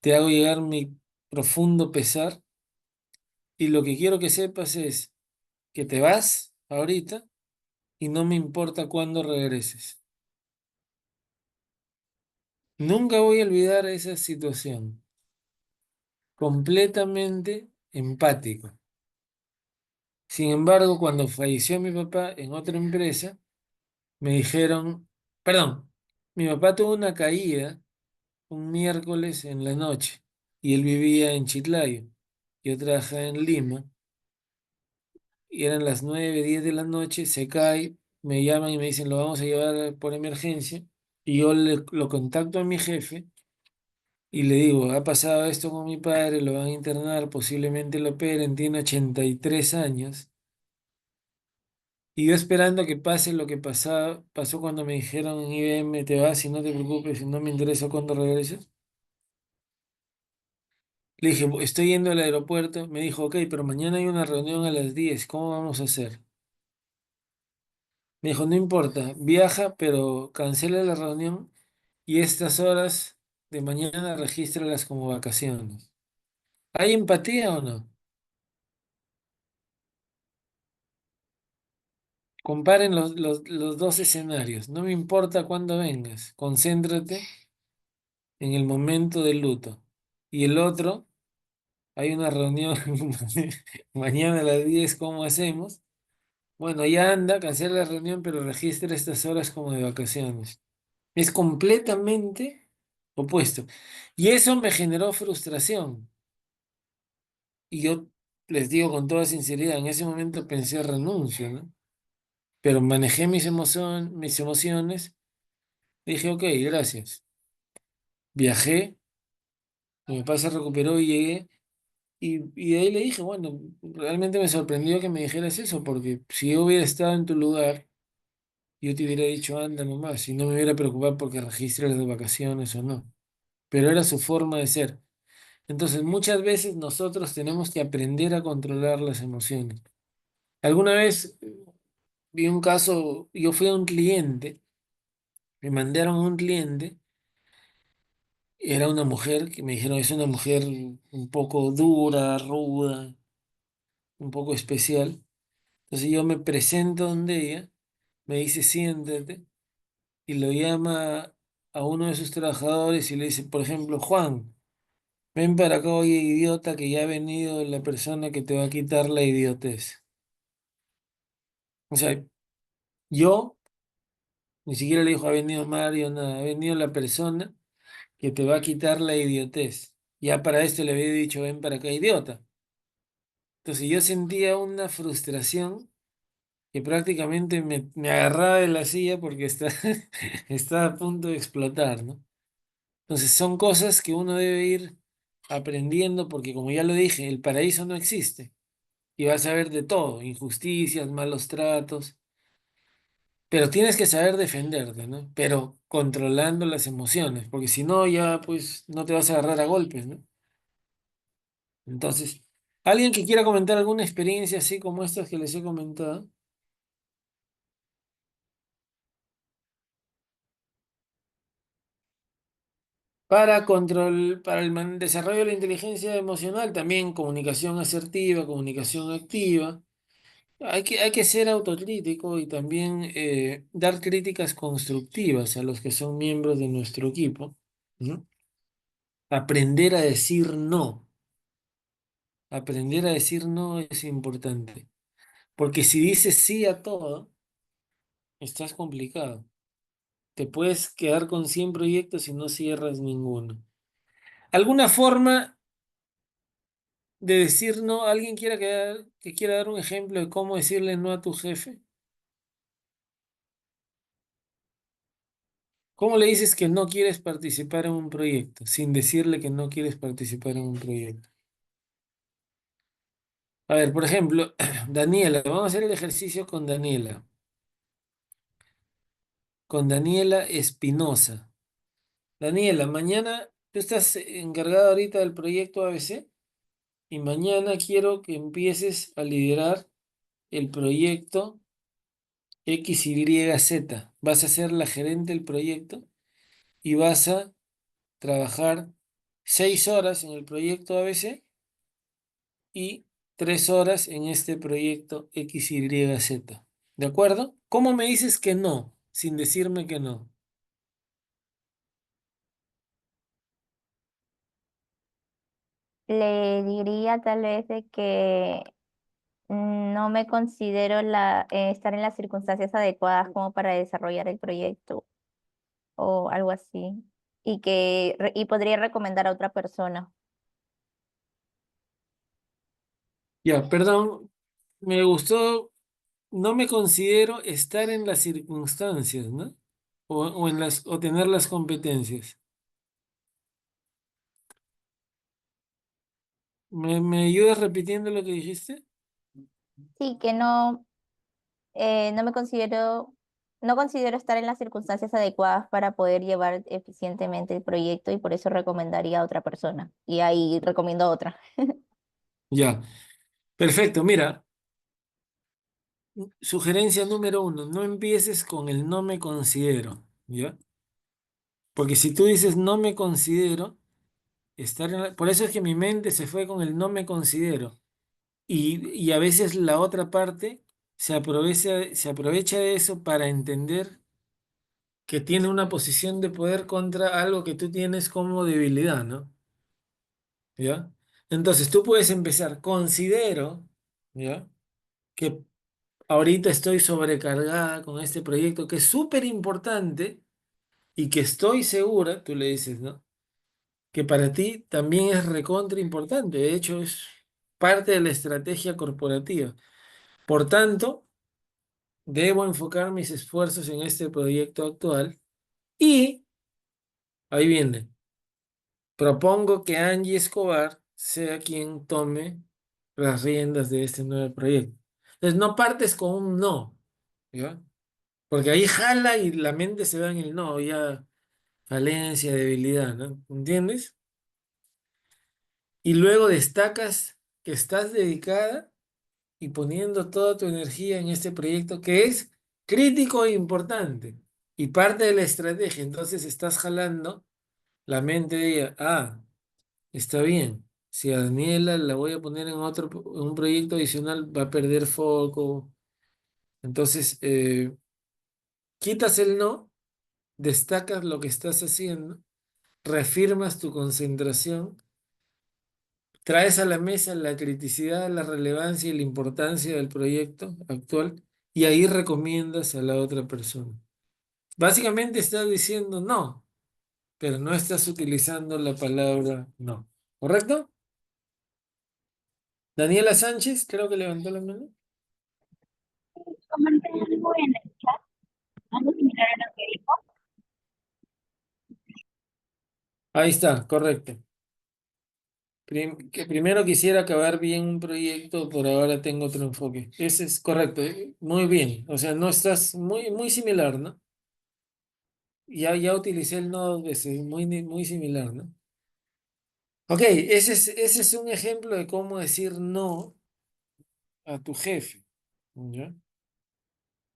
te hago llegar mi profundo pesar y lo que quiero que sepas es que te vas ahorita y no me importa cuándo regreses. Nunca voy a olvidar esa situación. Completamente empático. Sin embargo, cuando falleció mi papá en otra empresa, me dijeron, perdón, mi papá tuvo una caída un miércoles en la noche y él vivía en Chiclayo. Yo trabajaba en Lima y eran las 9, 10 de la noche, se cae, me llaman y me dicen, lo vamos a llevar por emergencia y yo lo contacto a mi jefe y le digo, ha pasado esto con mi padre, lo van a internar, posiblemente lo operen, tiene 83 años. Y yo esperando que pase lo que pasó cuando me dijeron en IBM, te vas y no te preocupes, y no me interesa cuándo regreses. Le dije, estoy yendo al aeropuerto. Me dijo, ok, pero mañana hay una reunión a las 10. ¿Cómo vamos a hacer? Me dijo, no importa, viaja, pero cancela la reunión y estas horas de mañana regístralas como vacaciones. ¿Hay empatía o no? Comparen los dos escenarios. No me importa cuándo vengas, concéntrate en el momento del luto. Y el otro, hay una reunión mañana a las 10. ¿Cómo hacemos? Bueno, ya anda, cancela la reunión, pero registra estas horas como de vacaciones. Es completamente opuesto. Y eso me generó frustración. Y yo les digo con toda sinceridad, en ese momento pensé renuncio, ¿no? Pero manejé mis emociones. Dije, ok, gracias. Viajé, mi papá se recuperó y llegué. Y de ahí le dije, bueno, realmente me sorprendió que me dijeras eso, porque si yo hubiera estado en tu lugar, yo te hubiera dicho, anda nomás, y no me hubiera preocupado porque registre las vacaciones o no. Pero era su forma de ser. Entonces, muchas veces nosotros tenemos que aprender a controlar las emociones. Alguna vez vi un caso, yo fui a un cliente, me mandaron a un cliente, era una mujer que me dijeron, es una mujer un poco dura, ruda, un poco especial. Entonces yo me presento donde ella, me dice, siéntate, y lo llama a uno de sus trabajadores y le dice, por ejemplo, Juan, ven para acá, oye, idiota, que ya ha venido la persona que te va a quitar la idiotez. O sea, yo ni siquiera le dijo, ha venido Mario, nada, ha venido la persona que te va a quitar la idiotez. Ya para esto le había dicho, ven para acá, idiota. Entonces yo sentía una frustración que prácticamente me agarraba de la silla porque estaba a punto de explotar, ¿no? Entonces son cosas que uno debe ir aprendiendo porque como ya lo dije, el paraíso no existe y vas a ver de todo, injusticias, malos tratos, pero tienes que saber defenderte, ¿no? Pero controlando las emociones, porque si no ya pues no te vas a agarrar a golpes, ¿no? Entonces, ¿alguien que quiera comentar alguna experiencia así como estas que les he comentado? Para el desarrollo de la inteligencia emocional, también comunicación asertiva, comunicación activa. Hay que ser autocrítico y también dar críticas constructivas a los que son miembros de nuestro equipo, ¿no? Aprender a decir no. Aprender a decir no es importante. Porque si dices sí a todo, estás complicado. Te puedes quedar con 100 proyectos y no cierras ninguno. ¿Alguna forma de decir no? ¿Alguien que quiera dar un ejemplo de cómo decirle no a tu jefe? ¿Cómo le dices que no quieres participar en un proyecto sin decirle que no quieres participar en un proyecto? A ver, por ejemplo, Daniela, vamos a hacer el ejercicio con Daniela. Con Daniela Espinosa. Daniela, mañana tú estás encargada ahorita del proyecto ABC y mañana quiero que empieces a liderar el proyecto XYZ. Vas a ser la gerente del proyecto y vas a trabajar 6 horas en el proyecto ABC y 3 horas en este proyecto XYZ. ¿De acuerdo? ¿Cómo me dices que no, sin decirme que no?
Le diría tal vez de que no me considero estar en las circunstancias adecuadas como para desarrollar el proyecto o algo así. Y podría recomendar a otra persona.
Ya, perdón, me gustó, no me considero estar en las circunstancias, ¿no? O tener las competencias. ¿Me ayudas repitiendo lo que dijiste?
Sí, que no me considero, no considero estar en las circunstancias adecuadas para poder llevar eficientemente el proyecto y por eso recomendaría a otra persona. Y ahí recomiendo a otra.
Ya, perfecto. Mira, sugerencia número 1, no empieces con el no me considero, ¿ya? Porque si tú dices no me considero, por eso es que mi mente se fue con el no me considero. Y a veces la otra parte se aprovecha de eso para entender que tiene una posición de poder contra algo que tú tienes como debilidad, ¿no? ¿Ya? Entonces tú puedes empezar, considero, ¿ya? Que ahorita estoy sobrecargada con este proyecto que es súper importante y que estoy segura, tú le dices, ¿no? Que para ti también es recontra importante, de hecho es parte de la estrategia corporativa. Por tanto, debo enfocar mis esfuerzos en este proyecto actual y, ahí viene, propongo que Angie Escobar sea quien tome las riendas de este nuevo proyecto. Entonces, no partes con un no, ¿ya? Porque ahí jala y la mente se va en el no, ya falencia, debilidad, ¿no? ¿Entiendes? Y luego destacas que estás dedicada y poniendo toda tu energía en este proyecto que es crítico e importante y parte de la estrategia. Entonces estás jalando la mente de ella. Ah, está bien. Si a Daniela la voy a poner en un proyecto adicional, va a perder foco. Entonces, quitas el no, destacas lo que estás haciendo, reafirmas tu concentración, traes a la mesa la criticidad, la relevancia y la importancia del proyecto actual y ahí recomiendas a la otra persona. Básicamente estás diciendo no, pero no estás utilizando la palabra no. ¿Correcto? Daniela Sánchez, creo que levantó la mano.
Comenté algo en el chat, algo similar a lo que dijo.
Ahí está, correcto. Que primero quisiera acabar bien un proyecto, por ahora tengo otro enfoque. Ese es correcto, muy bien. O sea, no estás muy similar, ¿no? Ya utilicé el no 2 veces, muy similar, ¿no? Ok, ese es un ejemplo de cómo decir no a tu jefe, ¿ya?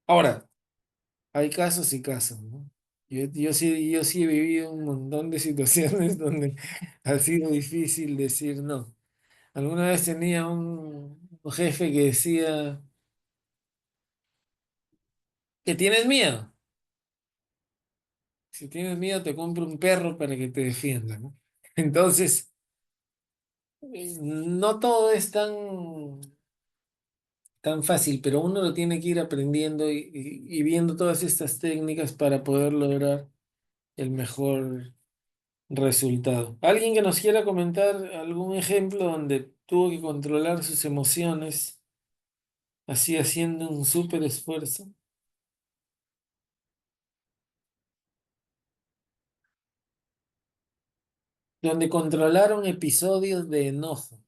Ahora, hay casos y casos, ¿no? Yo sí he vivido un montón de situaciones donde ha sido difícil decir no. Alguna vez tenía un jefe que decía que tienes miedo. Si tienes miedo, te compro un perro para que te defienda, ¿no? Entonces, no todo es tan fácil, pero uno lo tiene que ir aprendiendo y viendo todas estas técnicas para poder lograr el mejor resultado. ¿Alguien que nos quiera comentar algún ejemplo donde tuvo que controlar sus emociones, así haciendo un súper esfuerzo? Donde controlaron episodios de enojo.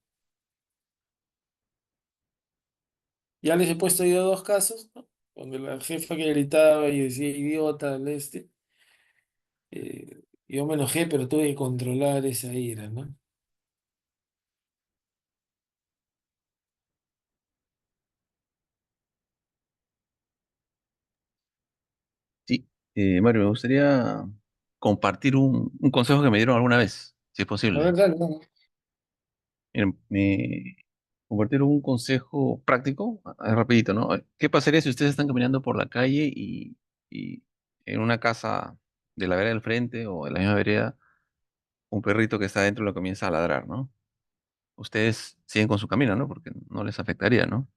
Ya les he puesto yo 2 casos, ¿no? Donde la jefa que gritaba y decía idiota, yo me enojé, pero tuve que controlar esa ira, ¿no?
Sí, Mario, me gustaría compartir un consejo que me dieron alguna vez, si es
A ver,
posible.
dale, dale.
Miren, compartir un consejo práctico, rapidito, ¿no? ¿Qué pasaría si ustedes están caminando por la calle y en una casa de la vereda del frente o de la misma vereda, un perrito que está adentro lo comienza a ladrar, ¿no? Ustedes siguen con su camino, ¿no? Porque no les afectaría, ¿no?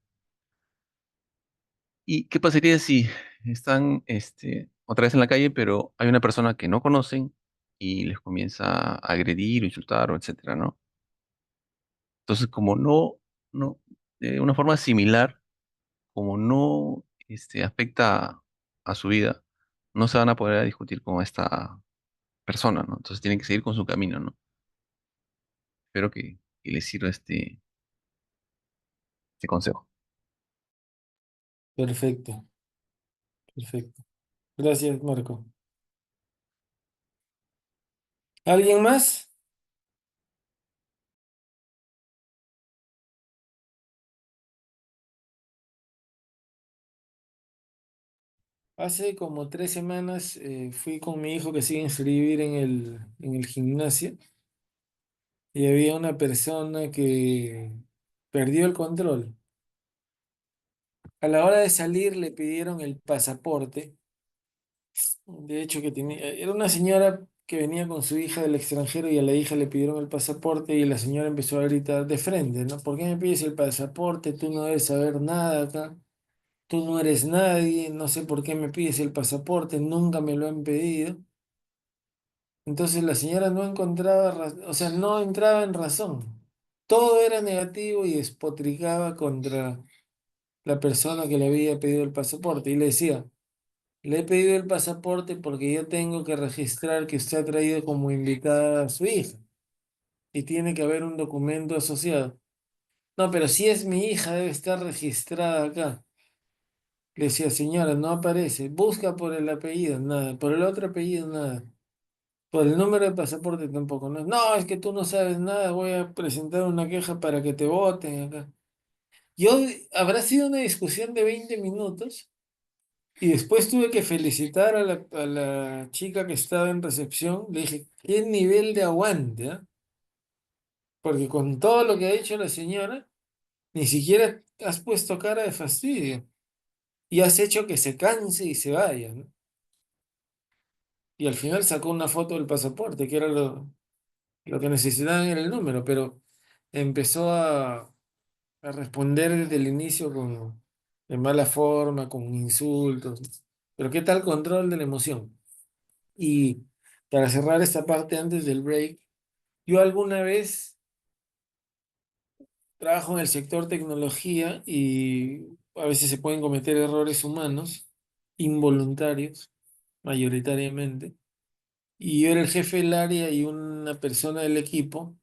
¿Y qué pasaría si están, otra vez en la calle, pero hay una persona que no conocen y les comienza a agredir o insultar o etcétera, ¿no? Entonces, como no, de una forma similar, como no, afecta a su vida, no se van a poder discutir con esta persona, ¿no? Entonces tienen que seguir con su camino, ¿no? Espero que les sirva este consejo.
Perfecto, perfecto. Gracias, Marco. ¿Alguien más? Hace como 3 semanas fui con mi hijo que sigue inscribir en el gimnasio y había una persona que perdió el control. A la hora de salir le pidieron el pasaporte. De hecho, que tenía, era una señora que venía con su hija del extranjero y a la hija le pidieron el pasaporte y la señora empezó a gritar de frente, ¿no? ¿Por qué me pides el pasaporte? Tú no debes saber nada acá. Tú no eres nadie. No sé por qué me pides el pasaporte. Nunca me lo han pedido. Entonces la señora no encontraba, o sea, no entraba en razón. Todo era negativo y despotricaba contra la persona que le había pedido el pasaporte y le decía, le he pedido el pasaporte porque yo tengo que registrar que usted ha traído como invitada a su hija y tiene que haber un documento asociado. No, pero si es mi hija, debe estar registrada acá. Le decía, señora, no aparece. Busca por el apellido, nada. Por el otro apellido, nada. Por el número de pasaporte tampoco. No, no, es que tú no sabes nada. Voy a presentar una queja para que te voten acá. Yo, habrá sido una discusión de 20 minutos. Y después tuve que felicitar a la chica que estaba en recepción. Le dije, ¿qué nivel de aguante? ¿Ah? Porque con todo lo que ha dicho la señora, ni siquiera has puesto cara de fastidio. Y has hecho que se canse y se vaya, ¿no? Y al final sacó una foto del pasaporte, que era lo que necesitaban era el número, pero empezó a responder desde el inicio de mala forma, con insultos. Pero ¿qué tal control de la emoción? Y para cerrar esta parte antes del break, yo alguna vez trabajo en el sector tecnología y a veces se pueden cometer errores humanos, involuntarios, mayoritariamente. Y yo era el jefe del área y una persona del equipo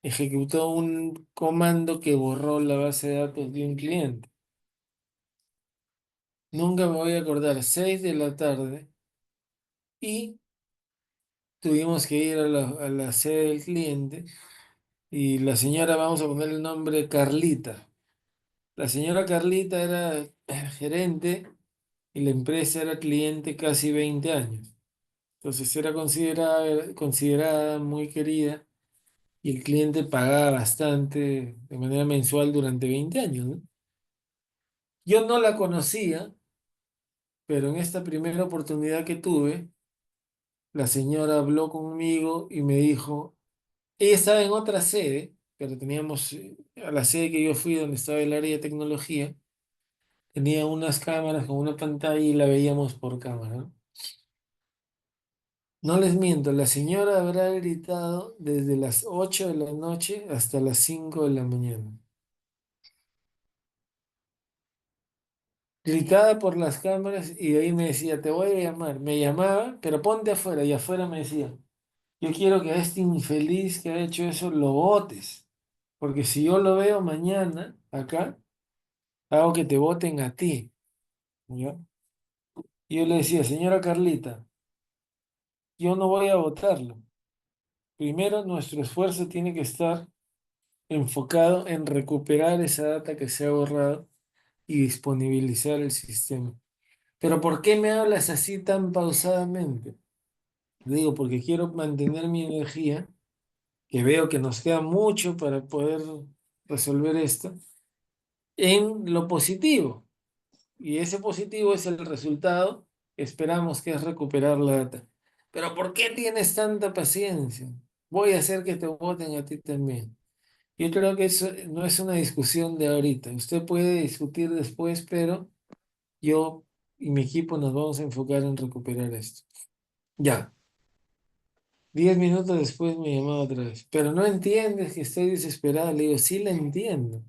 ejecutó un comando que borró la base de datos de un cliente. Nunca me voy a acordar, 6 de la tarde y tuvimos que ir a la sede del cliente y la señora, vamos a poner el nombre Carlita. La señora Carlita era gerente y la empresa era cliente casi 20 años. Entonces era considerada muy querida y el cliente pagaba bastante de manera mensual durante 20 años, ¿no? Yo no la conocía, pero en esta primera oportunidad que tuve, la señora habló conmigo y me dijo, ella estaba en otra sede, pero teníamos, a la sede que yo fui, donde estaba el área de tecnología, tenía unas cámaras con una pantalla y la veíamos por cámara, ¿no? No les miento, la señora habrá gritado desde las 8 de la noche hasta las 5 de la mañana. Gritaba por las cámaras y de ahí me decía, te voy a llamar. Me llamaba, pero ponte afuera. Y afuera me decía, yo quiero que a este infeliz que ha hecho eso lo votes. Porque si yo lo veo mañana acá, hago que te voten a ti. ¿Ya? Y yo le decía, señora Carlita, yo no voy a votarlo. Primero, nuestro esfuerzo tiene que estar enfocado en recuperar esa data que se ha borrado y disponibilizar el sistema. Pero ¿por qué me hablas así tan pausadamente? Digo, porque quiero mantener mi energía, que veo que nos queda mucho para poder resolver esto en lo positivo. Y ese positivo es el resultado que esperamos, que es recuperar la data. Pero ¿por qué tienes tanta paciencia? Voy a hacer que te voten a ti también. Yo creo que eso no es una discusión de ahorita. Usted puede discutir después, pero yo y mi equipo nos vamos a enfocar en recuperar esto. Ya. 10 minutos después me llamaba otra vez. Pero no entiendes que estoy desesperada. Le digo, sí la entiendo.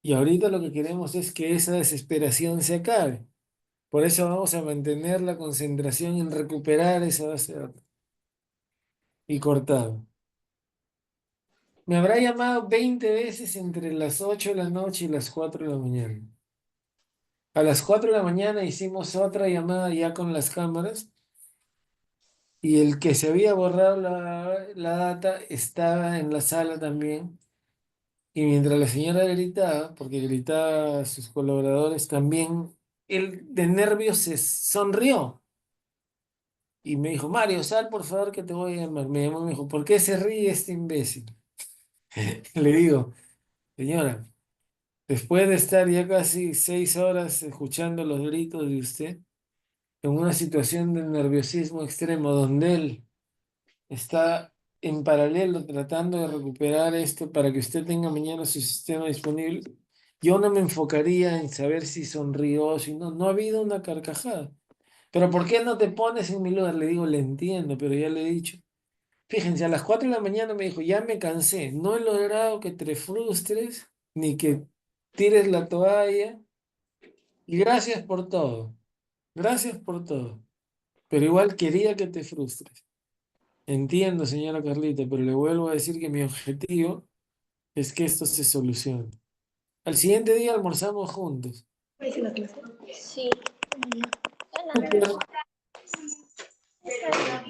Y ahorita lo que queremos es que esa desesperación se acabe. Por eso vamos a mantener la concentración en recuperar esa base de datos. Y cortado. Me habrá llamado 20 veces entre las 8 de la noche y las 4 de la mañana. A las 4 de la mañana hicimos otra llamada ya con las cámaras y el que se había borrado la data estaba en la sala también. Y mientras la señora gritaba, porque gritaba a sus colaboradores también, él de nervios se sonrió y me dijo, Mario, sal por favor que te voy a llamar. Me llamó y me dijo, ¿por qué se ríe este imbécil? Le digo, señora, después de estar ya casi 6 horas escuchando los gritos de usted, en una situación de nerviosismo extremo donde él está en paralelo tratando de recuperar esto para que usted tenga mañana su sistema disponible, yo no me enfocaría en saber si sonrió, si no, no ha habido una carcajada. Pero ¿por qué no te pones en mi lugar? Le digo, le entiendo, pero ya le he dicho. Fíjense, a las 4 de la mañana me dijo, ya me cansé, no he logrado que te frustres ni que tires la toalla. Y gracias por todo, gracias por todo. Pero igual quería que te frustres. Entiendo, señora Carlita, pero le vuelvo a decir que mi objetivo es que esto se solucione. Al siguiente día almorzamos juntos.
Sí.
Súper,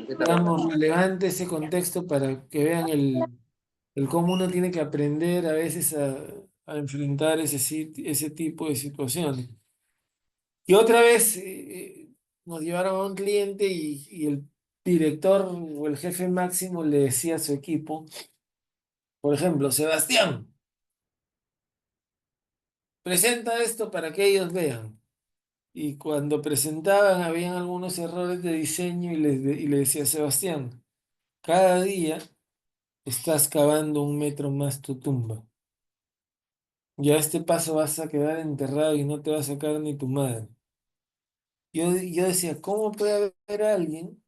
digamos, relevante ese contexto para que vean el cómo uno tiene que aprender a veces a enfrentar ese tipo de situaciones. Y otra vez nos llevaron a un cliente y el director o el jefe máximo le decía a su equipo, por ejemplo, Sebastián, presenta esto para que ellos vean. Y cuando presentaban, habían algunos errores de diseño y le decía, Sebastián, cada día estás cavando 1 metro más tu tumba. Ya a este paso vas a quedar enterrado y no te va a sacar ni tu madre. Yo decía, ¿cómo puede haber alguien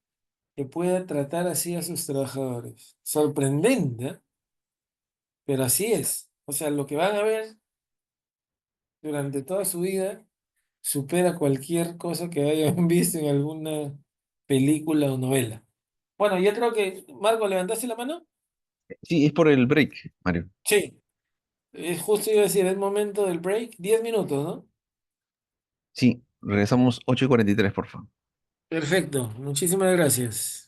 que pueda tratar así a sus trabajadores? Sorprendente, ¿eh? Pero así es. O sea, lo que van a ver durante toda su vida supera cualquier cosa que hayan visto en alguna película o novela. Bueno, yo creo que, Marco, ¿levantaste la mano?
Sí, es por el break, Mario.
Sí, es justo iba a decir, es momento del break. 10 minutos, ¿no?
Sí, regresamos 8:43, por favor.
Perfecto, muchísimas gracias.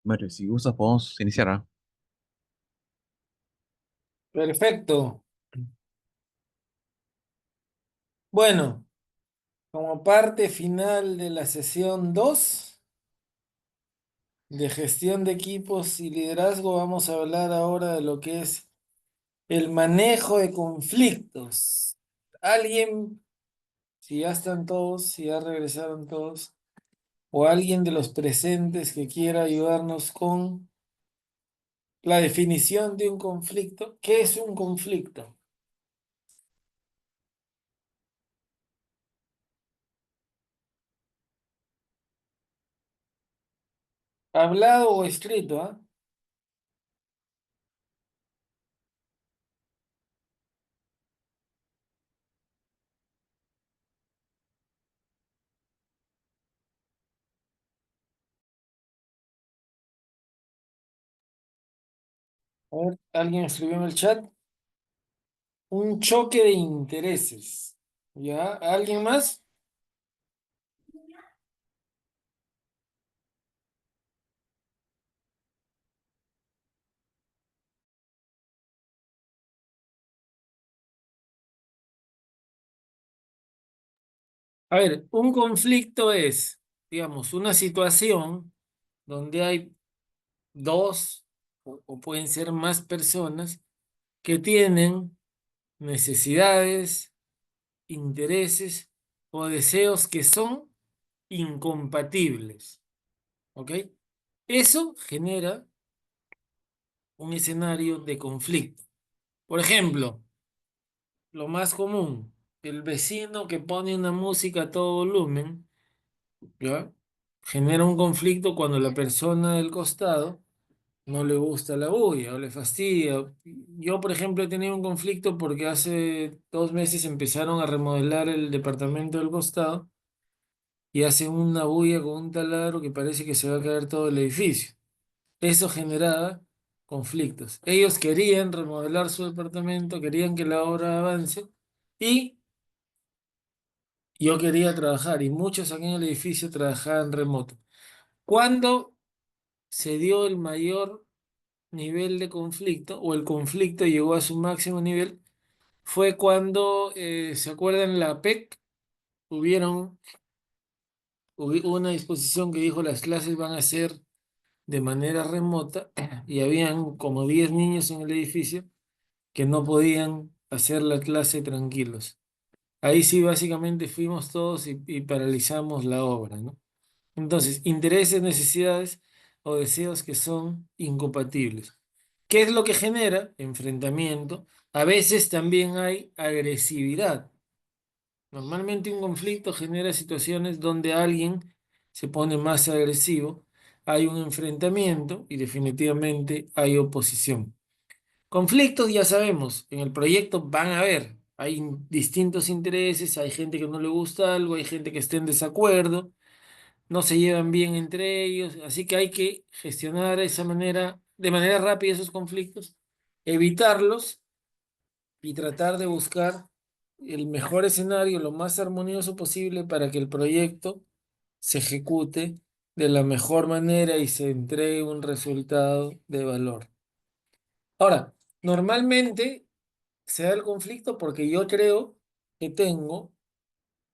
Mario, si gustas, podemos iniciar, ¿ah?
Perfecto. Bueno, como parte final de la sesión 2 de gestión de equipos y liderazgo, vamos a hablar ahora de lo que es el manejo de conflictos. ¿Alguien, si ya están todos, si ya regresaron todos, o alguien de los presentes que quiera ayudarnos con la definición de un conflicto? ¿Qué es un conflicto? ¿Hablado o escrito, ah? A ver, ¿alguien escribió en el chat? Un choque de intereses. ¿Ya? ¿Alguien más? A ver, un conflicto es, digamos, una situación donde hay dos o pueden ser más personas que tienen necesidades, intereses o deseos que son incompatibles. ¿Ok? Eso genera un escenario de conflicto. Por ejemplo, lo más común, el vecino que pone una música a todo volumen, ¿ya? Genera un conflicto cuando la persona del costado no le gusta la bulla o le fastidia. Yo, por ejemplo, he tenido un conflicto porque hace 2 meses empezaron a remodelar el departamento del costado y hacen una bulla con un taladro que parece que se va a caer todo el edificio. Eso generaba conflictos. Ellos querían remodelar su departamento, querían que la obra avance y yo quería trabajar y muchos aquí en el edificio trabajaban remoto. ¿Cuándo se dio el mayor nivel de conflicto o el conflicto llegó a su máximo nivel? Fue cuando, ¿se acuerdan la PEC? Hubieron, hubo una disposición que dijo las clases van a ser de manera remota y habían como 10 niños en el edificio que no podían hacer la clase tranquilos. Ahí sí básicamente fuimos todos y paralizamos la obra, ¿no? Entonces, intereses, necesidades o deseos que son incompatibles. ¿Qué es lo que genera? Enfrentamiento. A veces también hay agresividad. Normalmente un conflicto genera situaciones donde alguien se pone más agresivo, hay un enfrentamiento y definitivamente hay oposición. Conflictos, ya sabemos, en el proyecto van a haber, hay distintos intereses, hay gente que no le gusta algo, hay gente que está en desacuerdo, no se llevan bien entre ellos, así que hay que gestionar de manera rápida esos conflictos, evitarlos y tratar de buscar el mejor escenario, lo más armonioso posible para que el proyecto se ejecute de la mejor manera y se entregue un resultado de valor. Ahora, normalmente se da el conflicto porque yo creo que tengo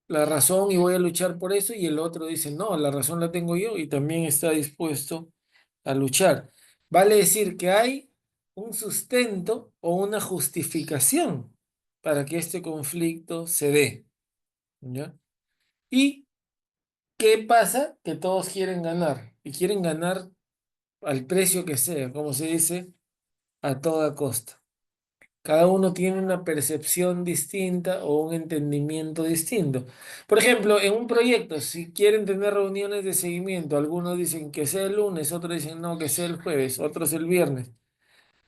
la razón y voy a luchar por eso y el otro dice, no, la razón la tengo yo y también está dispuesto a luchar. Vale decir que hay un sustento o una justificación para que este conflicto se dé, ¿ya? ¿Y qué pasa? Que todos quieren ganar y quieren ganar al precio que sea, como se dice, a toda costa. Cada uno tiene una percepción distinta o un entendimiento distinto. Por ejemplo, en un proyecto, si quieren tener reuniones de seguimiento, algunos dicen que sea el lunes, otros dicen no, que sea el jueves, otros el viernes.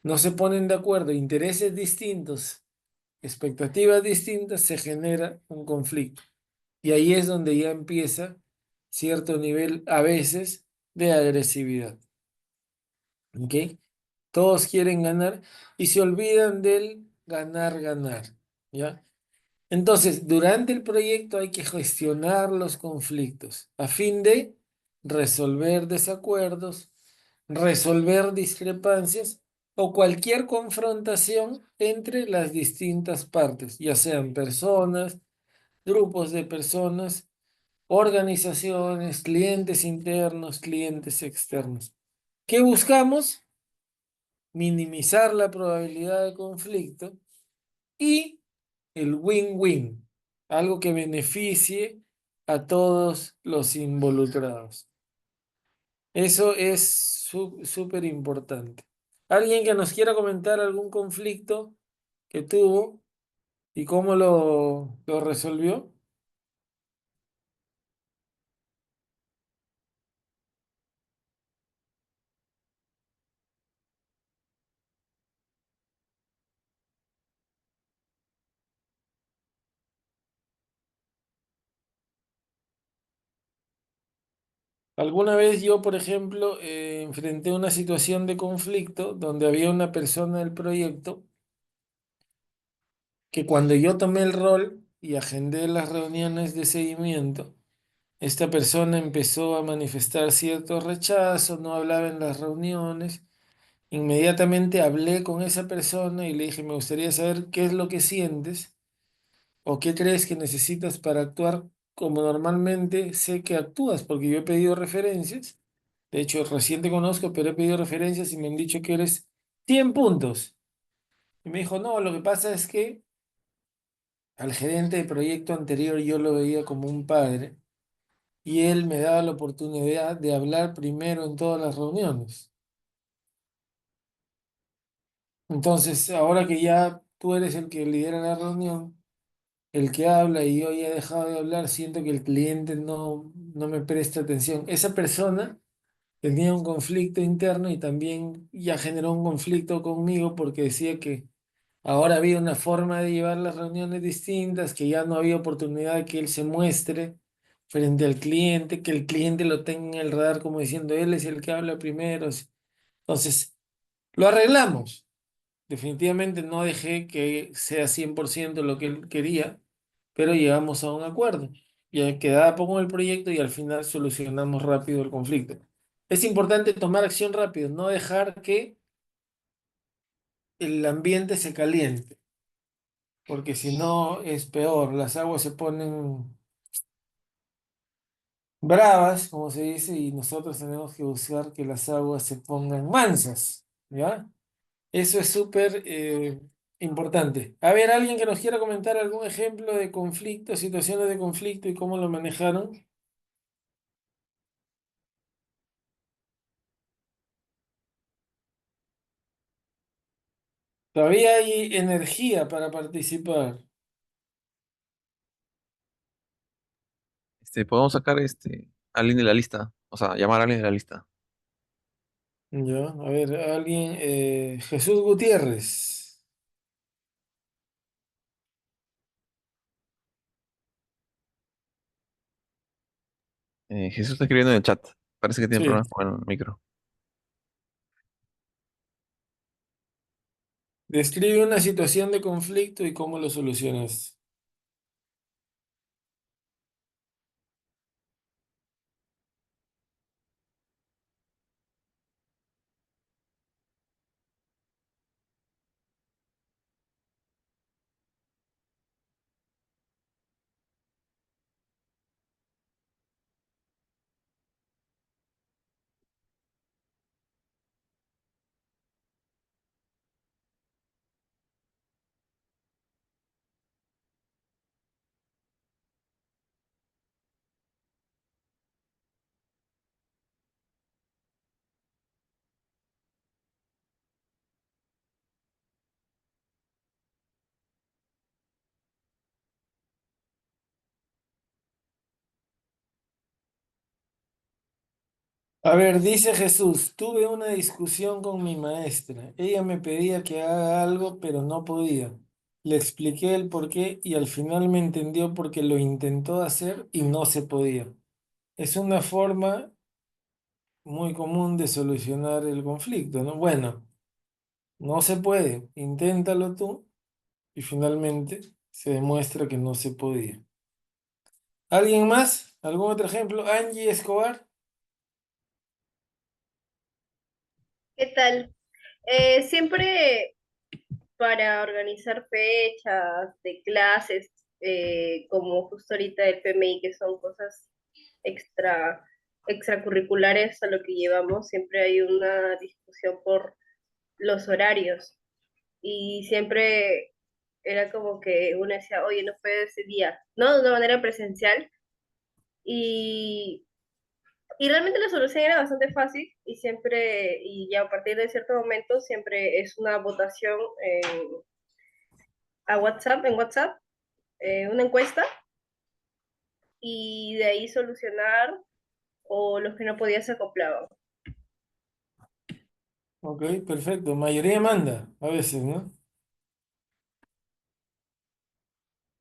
No se ponen de acuerdo, intereses distintos, expectativas distintas, se genera un conflicto. Y ahí es donde ya empieza cierto nivel, a veces, de agresividad. ¿Ok? Todos quieren ganar y se olvidan del ganar, ganar. ¿Ya? Entonces, durante el proyecto hay que gestionar los conflictos a fin de resolver desacuerdos, resolver discrepancias o cualquier confrontación entre las distintas partes, ya sean personas, grupos de personas, organizaciones, clientes internos, clientes externos. ¿Qué buscamos? Minimizar la probabilidad de conflicto y el win-win, algo que beneficie a todos los involucrados. Eso es súper importante. ¿Alguien que nos quiera comentar algún conflicto que tuvo y cómo lo resolvió? Alguna vez yo, por ejemplo, enfrenté una situación de conflicto donde había una persona del proyecto que cuando yo tomé el rol y agendé las reuniones de seguimiento, esta persona empezó a manifestar cierto rechazo, no hablaba en las reuniones. Inmediatamente hablé con esa persona y le dije, me gustaría saber qué es lo que sientes o qué crees que necesitas para actuar como normalmente sé que actúas, porque yo he pedido referencias. De hecho, recién te conozco, pero he pedido referencias y me han dicho que eres 100 puntos. Y me dijo, no, lo que pasa es que al gerente de proyecto anterior yo lo veía como un padre y él me daba la oportunidad de hablar primero en todas las reuniones. Entonces, ahora que ya tú eres el que lidera la reunión, el que habla y yo ya he dejado de hablar, siento que el cliente no me presta atención. Esa persona tenía un conflicto interno y también ya generó un conflicto conmigo porque decía que ahora había una forma de llevar las reuniones distintas, que ya no había oportunidad de que él se muestre frente al cliente, que el cliente lo tenga en el radar como diciendo, él es el que habla primero. Entonces, lo arreglamos. Definitivamente no dejé que sea 100% lo que él quería, pero llegamos a un acuerdo. Y quedaba poco en el proyecto y al final solucionamos rápido el conflicto. Es importante tomar acción rápido, no dejar que el ambiente se caliente, porque si no es peor, las aguas se ponen bravas, como se dice, y nosotros tenemos que buscar que las aguas se pongan mansas, ¿ya? Eso es súper importante. A ver, alguien que nos quiera comentar algún ejemplo de conflicto, situaciones de conflicto y cómo lo manejaron. Todavía hay energía para participar.
Podemos sacar a alguien de la lista, o sea, llamar a alguien de la lista.
Ya, a ver, alguien, Jesús Gutiérrez.
Jesús está escribiendo en el chat. Parece que tiene
Sí.
problemas con el micro.
Describe una situación de conflicto y cómo lo solucionas. A ver, dice Jesús, tuve una discusión con mi maestra. Ella me pedía que haga algo, pero no podía. Le expliqué el por qué y al final me entendió porque lo intentó hacer y no se podía. Es una forma muy común de solucionar el conflicto, ¿no? Bueno, no se puede, inténtalo tú y finalmente se demuestra que no se podía. ¿Alguien más? ¿Algún otro ejemplo? Angie Escobar.
¿Qué tal? Siempre para organizar fechas de clases, como justo ahorita el PMI, que son cosas extra, extracurriculares a lo que llevamos, siempre hay una discusión por los horarios. Y siempre era como que uno decía, oye, no fue ese día, ¿no? De una manera presencial. Y Y realmente la solución era bastante fácil y siempre, y ya a partir de cierto momento, siempre es una votación en WhatsApp, una encuesta, y de ahí solucionar o los que no podían se acoplaban.
Ok, perfecto. Mayoría manda, a veces, ¿no?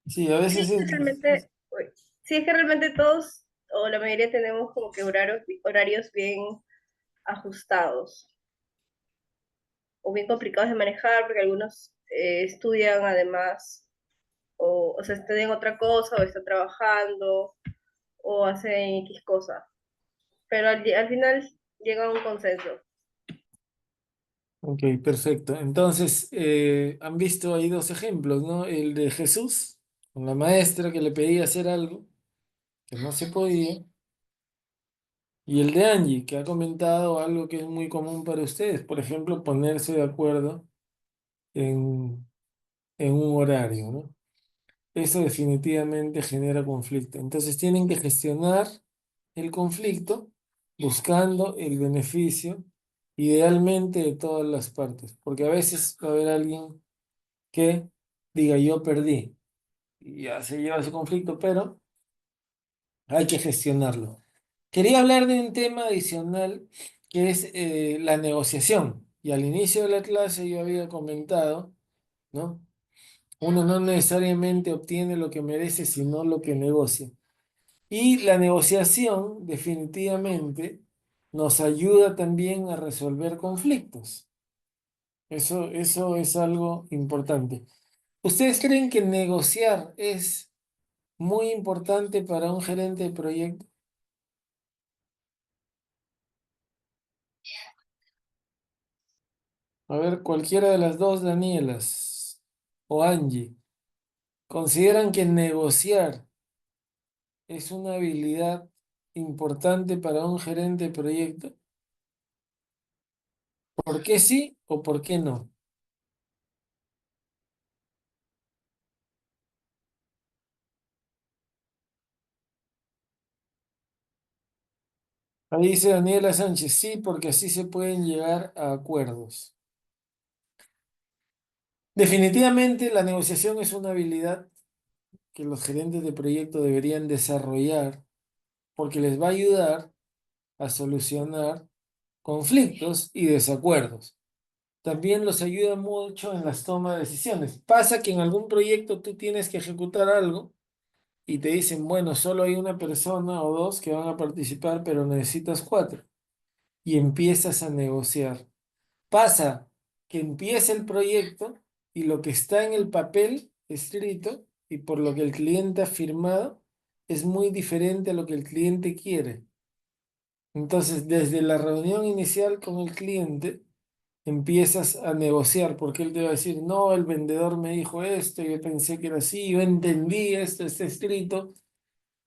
Sí, a
Sí,
veces
es que realmente, uy, sí, es que realmente todos o la mayoría tenemos como que horarios bien ajustados o bien complicados de manejar porque algunos estudian además o sea, estudian otra cosa o están trabajando o hacen X cosa, pero al final llega a un consenso.
Ok, perfecto. Entonces, han visto ahí dos ejemplos, ¿no? El de Jesús, con la maestra que le pedía hacer algo que no se podía, y el de Angie, que ha comentado algo que es muy común para ustedes, por ejemplo, ponerse de acuerdo en, en un horario, ¿no? Eso definitivamente genera conflicto. Entonces, tienen que gestionar el conflicto buscando el beneficio, idealmente de todas las partes, porque a veces va a haber alguien que diga yo perdí y ya se lleva ese conflicto, pero hay que gestionarlo. Quería hablar de un tema adicional que es la negociación. Y al inicio de la clase yo había comentado, ¿no? Uno no necesariamente obtiene lo que merece, sino lo que negocia. Y la negociación definitivamente nos ayuda también a resolver conflictos. Eso es algo importante. ¿Ustedes creen que negociar es muy importante para un gerente de proyecto? A ver, cualquiera de las dos Danielas o Angie, ¿consideran que negociar es una habilidad importante para un gerente de proyecto? ¿Por qué sí o por qué no? Ahí dice Daniela Sánchez, sí, porque así se pueden llegar a acuerdos. Definitivamente la negociación es una habilidad que los gerentes de proyecto deberían desarrollar porque les va a ayudar a solucionar conflictos y desacuerdos. También los ayuda mucho en las tomas de decisiones. Pasa que en algún proyecto tú tienes que ejecutar algo y te dicen, bueno, solo hay una persona o dos que van a participar, pero necesitas cuatro. Y empiezas a negociar. Pasa que empieza el proyecto y lo que está en el papel escrito y por lo que el cliente ha firmado es muy diferente a lo que el cliente quiere. Entonces, desde la reunión inicial con el cliente, empiezas a negociar porque él te va a decir, no, el vendedor me dijo esto, yo pensé que era así, yo entendí esto, está escrito,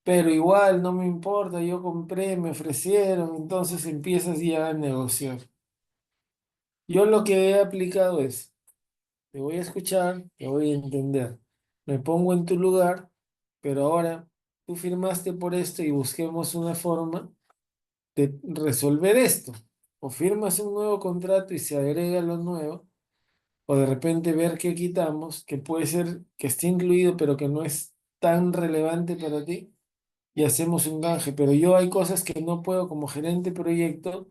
pero igual no me importa, yo compré, me ofrecieron, entonces empiezas ya a negociar. Yo lo que he aplicado es, te voy a escuchar, te voy a entender, me pongo en tu lugar, pero ahora tú firmaste por esto y busquemos una forma de resolver esto. O firmas un nuevo contrato y se agrega lo nuevo, o de repente ver qué quitamos, que puede ser que esté incluido, pero que no es tan relevante para ti, y hacemos un canje. Pero yo hay cosas que no puedo como gerente de proyecto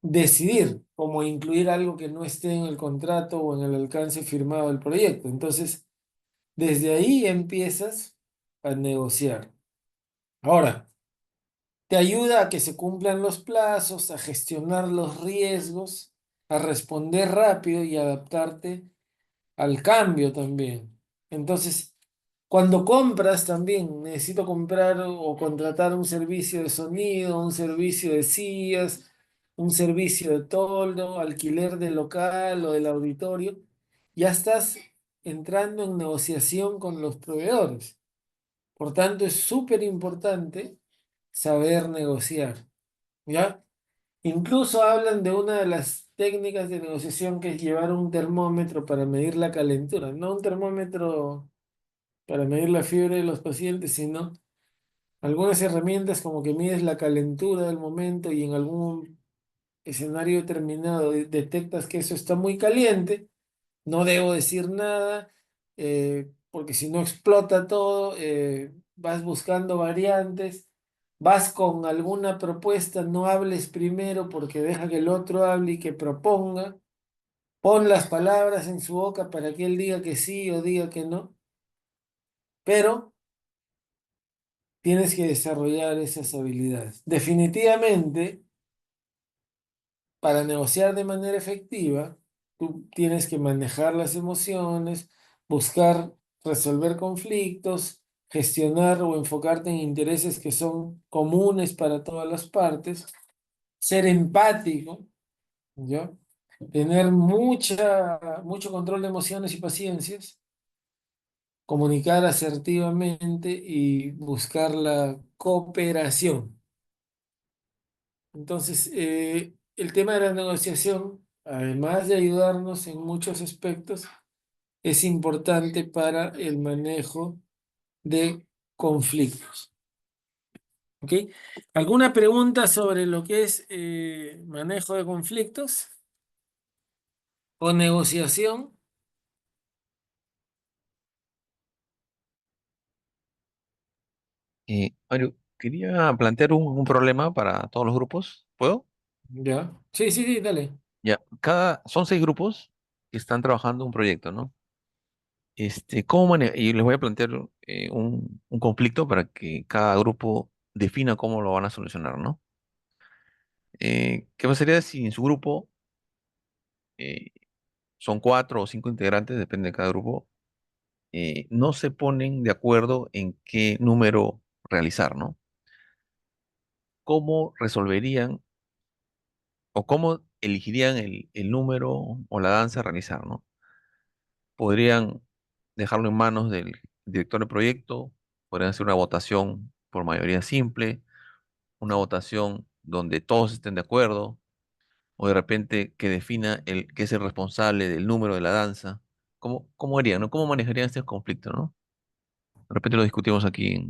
decidir, como incluir algo que no esté en el contrato o en el alcance firmado del proyecto. Entonces, desde ahí empiezas a negociar. Ahora, te ayuda a que se cumplan los plazos, a gestionar los riesgos, a responder rápido y adaptarte al cambio también. Entonces, cuando compras también, necesito comprar o contratar un servicio de sonido, un servicio de sillas, un servicio de toldo, alquiler del local o del auditorio, ya estás entrando en negociación con los proveedores. Por tanto, es súper importante saber negociar, ¿ya? Incluso hablan de una de las técnicas de negociación que es llevar un termómetro para medir la calentura, no un termómetro para medir la fiebre de los pacientes, sino algunas herramientas como que mides la calentura del momento y en algún escenario determinado detectas que eso está muy caliente, no debo decir nada, porque si no explota todo, vas buscando variantes, vas con alguna propuesta, no hables primero porque deja que el otro hable y que proponga, pon las palabras en su boca para que él diga que sí o diga que no, pero tienes que desarrollar esas habilidades. Definitivamente, para negociar de manera efectiva, tú tienes que manejar las emociones, buscar resolver conflictos, gestionar o enfocarte en intereses que son comunes para todas las partes, ser empático, ¿ya? Tener mucho control de emociones y paciencias, comunicar asertivamente y buscar la cooperación. Entonces, el tema de la negociación, además de ayudarnos en muchos aspectos, es importante para el manejo de conflictos. ¿Ok? ¿Alguna pregunta sobre lo que es manejo de conflictos o negociación?
Mario, quería plantear un problema para todos los grupos. ¿Puedo?
¿Ya? Sí, sí, sí, dale.
Ya, son 6 grupos que están trabajando un proyecto, ¿no? Y les voy a plantear un conflicto para que cada grupo defina cómo lo van a solucionar, ¿no? ¿Qué pasaría si en su grupo eh, son 4 o 5 integrantes, depende de cada grupo, no se ponen de acuerdo en qué número realizar, ¿no? ¿Cómo resolverían o cómo elegirían el número o la danza a realizar, ¿no? Podrían dejarlo en manos del director de proyecto, podrían hacer una votación por mayoría simple, una votación donde todos estén de acuerdo, o de repente que defina que es el responsable del número de la danza. ¿Cómo harían, no? ¿Cómo manejarían este conflicto, no? De repente lo discutimos aquí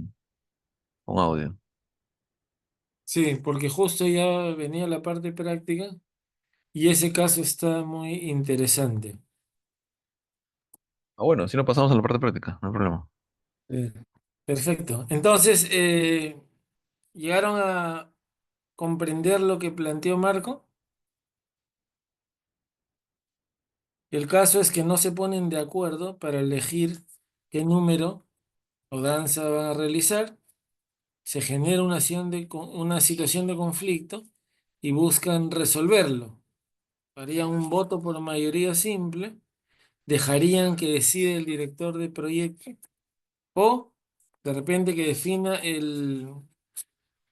con audio.
Sí, porque justo ya venía la parte práctica y ese caso está muy interesante.
Bueno, si no pasamos a la parte práctica, no hay problema.
Eh, Perfecto. Entonces, ¿llegaron a comprender lo que planteó Marco? El caso es que no se ponen de acuerdo para elegir qué número o danza van a realizar. Se genera una situación de conflicto y buscan resolverlo. Harían un voto por mayoría simple, dejarían que decide el director de proyecto o de repente que defina el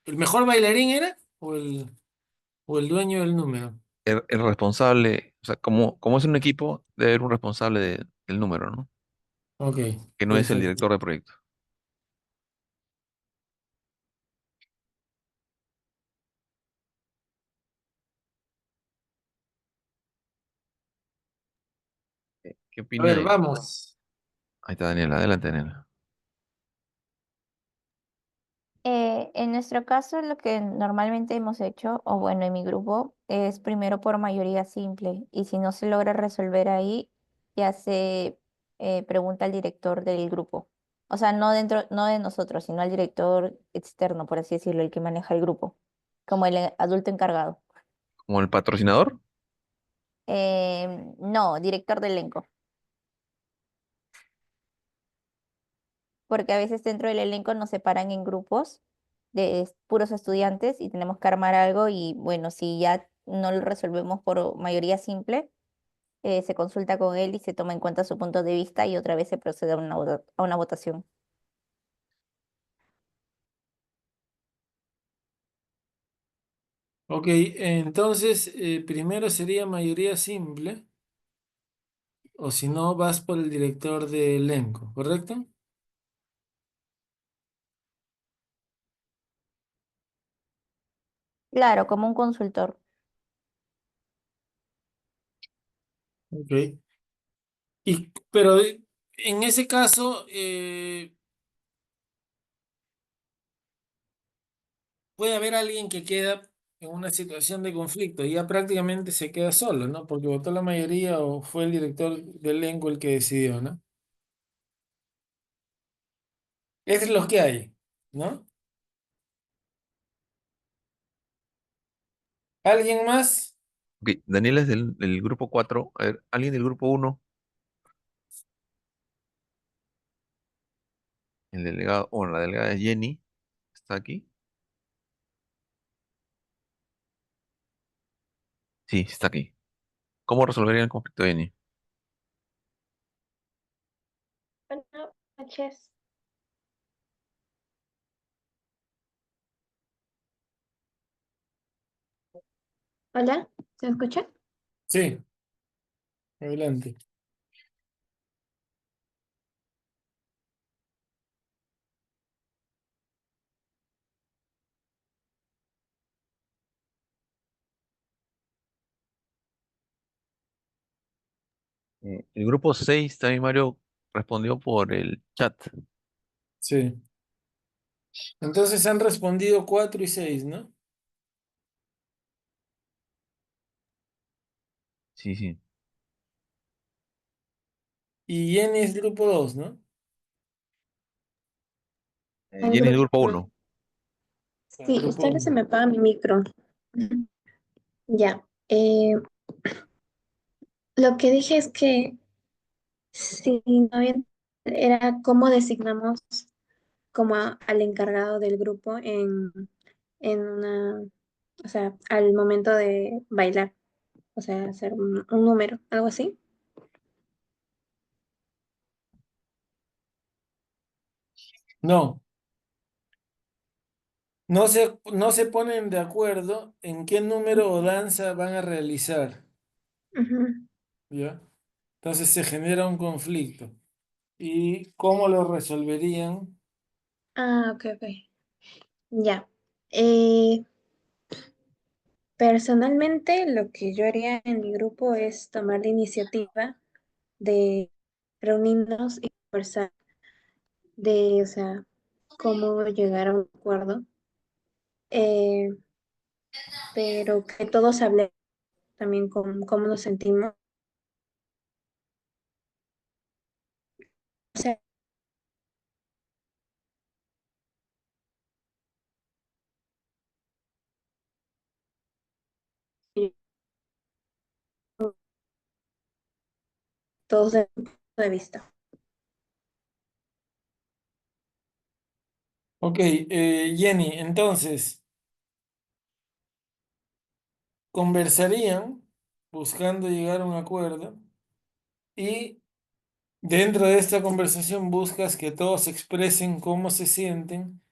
mejor bailarín era o el dueño del número.
El responsable, o sea, como es un equipo, debe haber un responsable del número, ¿no?
Ok,
Que no es el
perfecto.
director de proyecto. ¿Qué
A
opina
ver,
de?
vamos.
Ahí está Daniela, adelante Daniela.
En nuestro caso, lo que normalmente hemos hecho, o bueno, en mi grupo, es primero por mayoría simple. Y si no se logra resolver ahí, ya se pregunta al director del grupo. O sea, no dentro, no de nosotros, sino al director externo, por así decirlo, el que maneja el grupo, como el adulto encargado.
¿Como el patrocinador?
No, director de elenco. Porque a veces dentro del elenco nos separan en grupos de puros estudiantes y tenemos que armar algo y bueno, si ya no lo resolvemos por mayoría simple, se consulta con él y se toma en cuenta su punto de vista y otra vez se procede a a una votación.
Ok, entonces primero sería mayoría simple, o si no, vas por el director de elenco, ¿correcto?
Claro, como un consultor.
Ok. Pero en ese caso, puede haber alguien que queda en una situación de conflicto y ya prácticamente se queda solo, ¿no? Porque votó la mayoría o fue el director del elenco el que decidió, ¿no? Es lo que hay, ¿no? ¿Alguien más?
Ok, Daniela es del grupo 4. A ver, ¿alguien del grupo uno? El delegado, o la delegada Jenny, ¿está aquí? Sí, está aquí. ¿Cómo resolverían el conflicto, Jenny?
Buenas noches. Hola, ¿se me escucha?
Sí, adelante.
El grupo 6 también Mario respondió por el chat.
Sí. Entonces han respondido 4 y 6, ¿no?
Sí, sí.
Y Jenny es grupo 2, ¿no?
En
Jenny es del
grupo.
grupo uno.
El
Sí,
grupo
esta vez se
1.
me apaga mi micro. Ya. Lo que dije es que si no había- era cómo designamos como al encargado del grupo en una, o sea, al momento de bailar, o sea, hacer un número, algo así.
No, no se ponen de acuerdo en qué número o danza van a realizar,
Ujú.
¿ya? Entonces se genera un conflicto. ¿Y cómo lo resolverían?
Ah, ok, ok. Ya. Eh, Personalmente, lo que yo haría en mi grupo es tomar la iniciativa de reunirnos y conversar de, o sea, cómo llegar a un acuerdo, eh, pero que todos hablemos también con cómo nos sentimos, o sea, y todos desde su punto de vista.
Ok, Jenny, entonces, conversarían buscando llegar a un acuerdo y dentro de esta conversación buscas que todos expresen cómo se sienten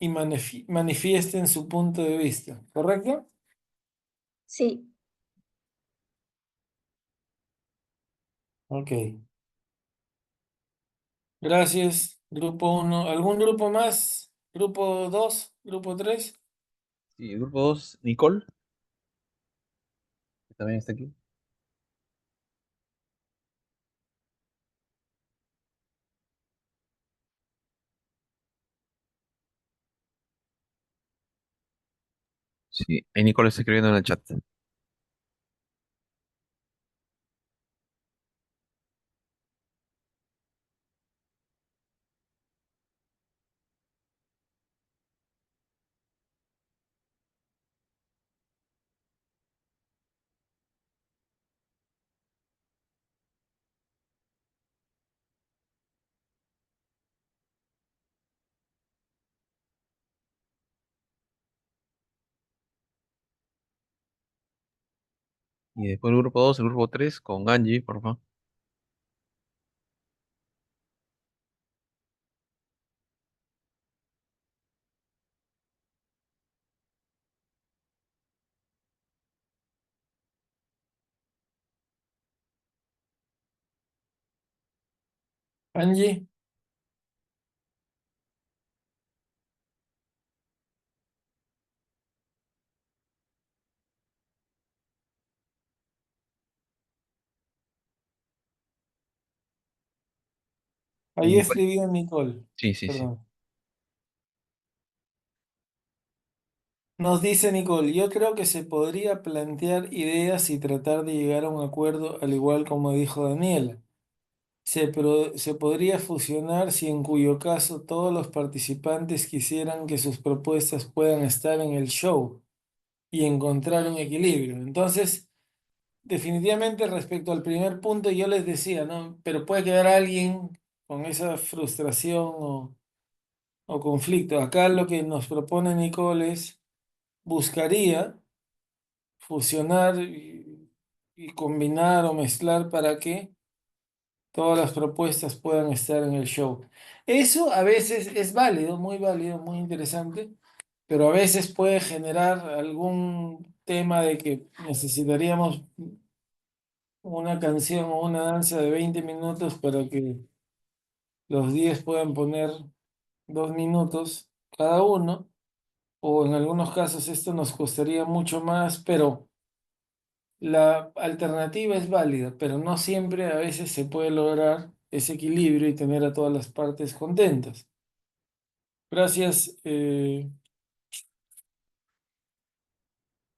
y manifiesten su punto de vista, ¿correcto?
Sí,
Ok, gracias, grupo uno. ¿Algún grupo más? ¿Grupo 2? ¿Grupo 3?
Sí, el grupo 2 Nicole, que también está aquí. Sí, ahí Nicole está escribiendo en el chat. Y después el grupo 2 el grupo 3 con Angie, por favor.
Angie, ahí
Me pare-
escribió Nicole.
Sí, sí, sí.
Perdón. Nos dice Nicole, yo creo que se podría plantear ideas y tratar de llegar a un acuerdo, al igual como dijo Daniela. Se podría fusionar si en cuyo caso todos los participantes quisieran que sus propuestas puedan estar en el show y encontrar un equilibrio. Entonces, definitivamente respecto al primer punto, yo les decía, ¿no? Pero puede quedar alguien con esa frustración o conflicto. Acá lo que nos propone Nicole es, buscaría fusionar y combinar o mezclar para que todas las propuestas puedan estar en el show. Eso a veces es válido, muy interesante, pero a veces puede generar algún tema de que necesitaríamos una canción o una danza de 20 minutos para que los 10 puedan poner 2 minutos cada uno, o en algunos casos esto nos costaría mucho más, pero la alternativa es válida, pero no siempre a veces se puede lograr ese equilibrio y tener a todas las partes contentas. Gracias,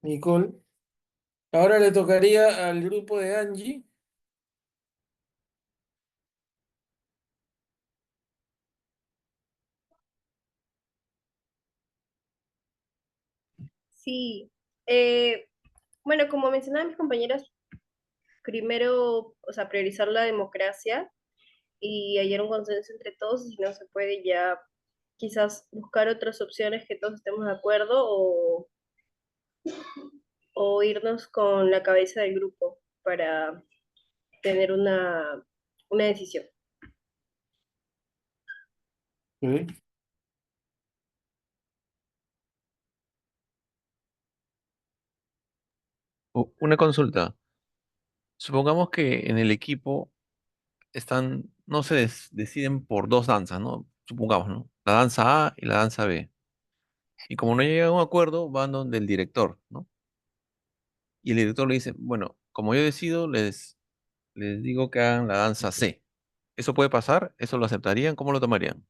Nicole. Ahora le tocaría al grupo de Angie.
Sí. Eh, bueno, como mencionaban mis compañeras, primero, o sea, priorizar la democracia y hallar un consenso entre todos, y si no se puede ya quizás buscar otras opciones que todos estemos de acuerdo, o irnos con la cabeza del grupo para tener una decisión.
Ok.
Una consulta. Supongamos que en el equipo están, no se deciden por dos danzas, ¿no? Supongamos, ¿no? La danza A y la danza B. Y como no llegan a un acuerdo, van donde el director, ¿no? Y el director le dice, bueno, como yo decido, les digo que hagan la danza C. ¿Eso puede pasar? ¿Eso lo aceptarían? ¿Cómo lo tomarían?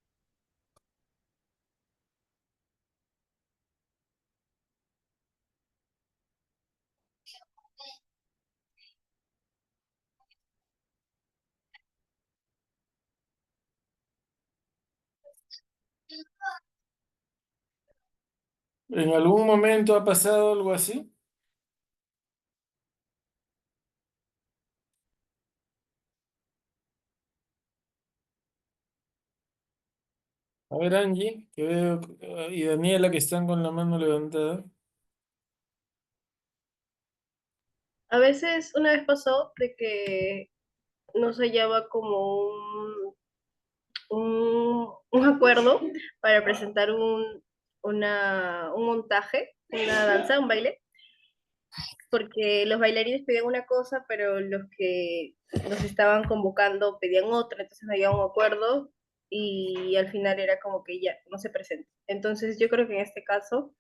¿En algún momento ha pasado algo así? A ver, Angie, que veo, y Daniela, que están con la mano levantada.
A veces, una vez pasó de que no se hallaba como un acuerdo para presentar un montaje, una danza, un baile, porque los bailarines pedían una cosa, pero los que nos estaban convocando pedían otra, entonces no había un acuerdo y al final era como que ya no se presenta. Entonces yo creo que en este caso,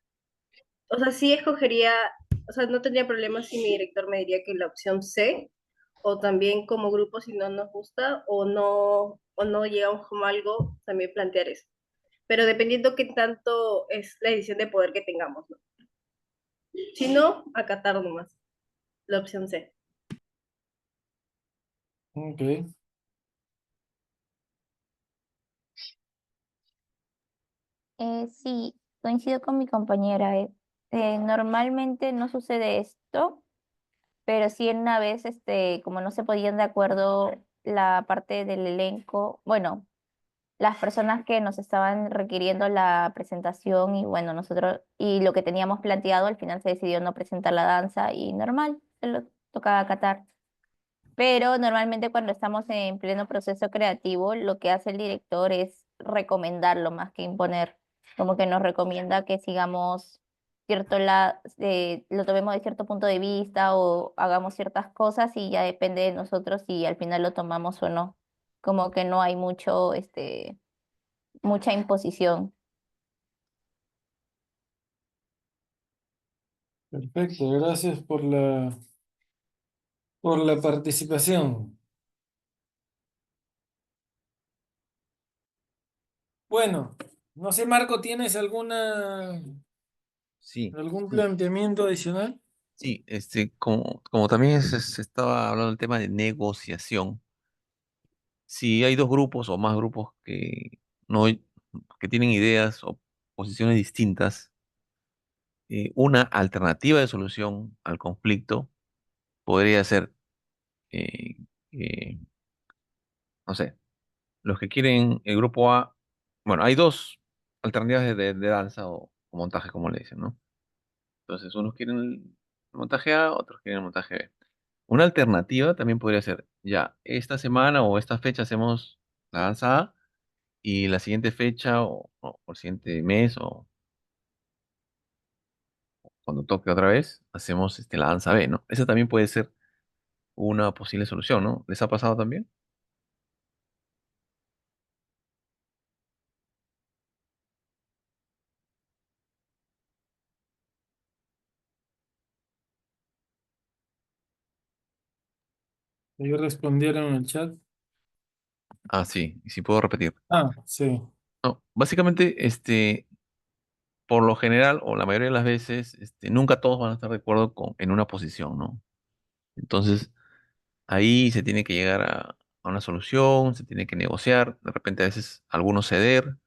o sea, sí escogería, o sea, no tendría problema si mi director me diría que la opción C, o también como grupo si no nos gusta o no llegamos como algo, también plantear eso. Pero dependiendo qué tanto es la decisión de poder que tengamos, ¿no? Si no, acatar nomás, la opción C.
Ok.
Sí, coincido con mi compañera. Normalmente no sucede esto, pero sí una vez, como no se ponían de acuerdo la parte del elenco, bueno, las personas que nos estaban requiriendo la presentación y bueno, nosotros, y lo que teníamos planteado, al final se decidió no presentar la danza y normal, se lo tocaba acatar. Pero normalmente cuando estamos en pleno proceso creativo, lo que hace el director es recomendarlo más que imponer. Como que nos recomienda que sigamos lo tomemos de cierto punto de vista o hagamos ciertas cosas y ya depende de nosotros si al final lo tomamos o no. como que no hay mucho, mucha imposición.
Perfecto, gracias por la participación. Bueno, no sé, Marco, ¿tienes
Sí,
algún
sí,
planteamiento adicional?
sí, como también se estaba hablando del tema de negociación, si hay dos grupos o más grupos no, que tienen ideas o posiciones distintas, una alternativa de solución al conflicto podría ser, eh, eh, no sé, los que quieren el grupo A, bueno, hay dos alternativas de danza o montaje, como le dicen, ¿no? Entonces, unos quieren el montaje A, otros quieren el montaje B. Una alternativa también podría ser, ya, esta semana o esta fecha hacemos la danza A y la siguiente fecha o el siguiente mes o cuando toque otra vez, hacemos la danza B, ¿no? Esa también puede ser una posible solución, ¿no? ¿Les ha pasado también?
Ahí respondieron en el chat.
Ah, sí, y si puedo repetir.
Ah, sí.
No, básicamente, por lo general, o la mayoría de las veces, nunca todos van a estar de acuerdo en una posición, ¿no? Entonces, ahí se tiene que llegar a una solución, se tiene que negociar, de repente a veces algunos ceder,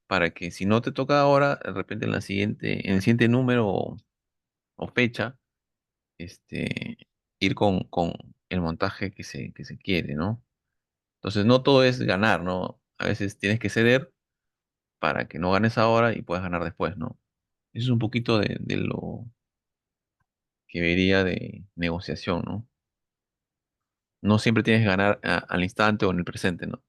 para que si no te toca ahora, de repente en el siguiente número o fecha, este, ir con el montaje que se quiere, ¿no? Entonces, no todo es ganar, ¿no? A veces tienes que ceder para que no ganes ahora y puedas ganar después, ¿no? Eso es un poquito de lo que vería de negociación, ¿no? No siempre tienes que ganar al instante o en el presente, ¿no?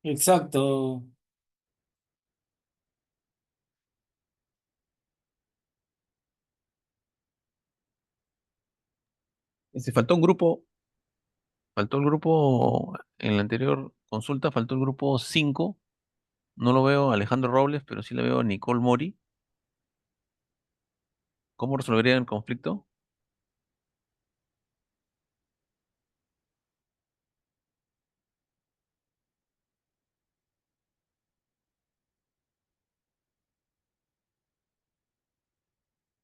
Exacto.
Faltó el grupo en la anterior consulta, faltó el grupo 5. No lo veo a Alejandro Robles, pero sí le veo a Nicole Mori. ¿Cómo resolverían el conflicto?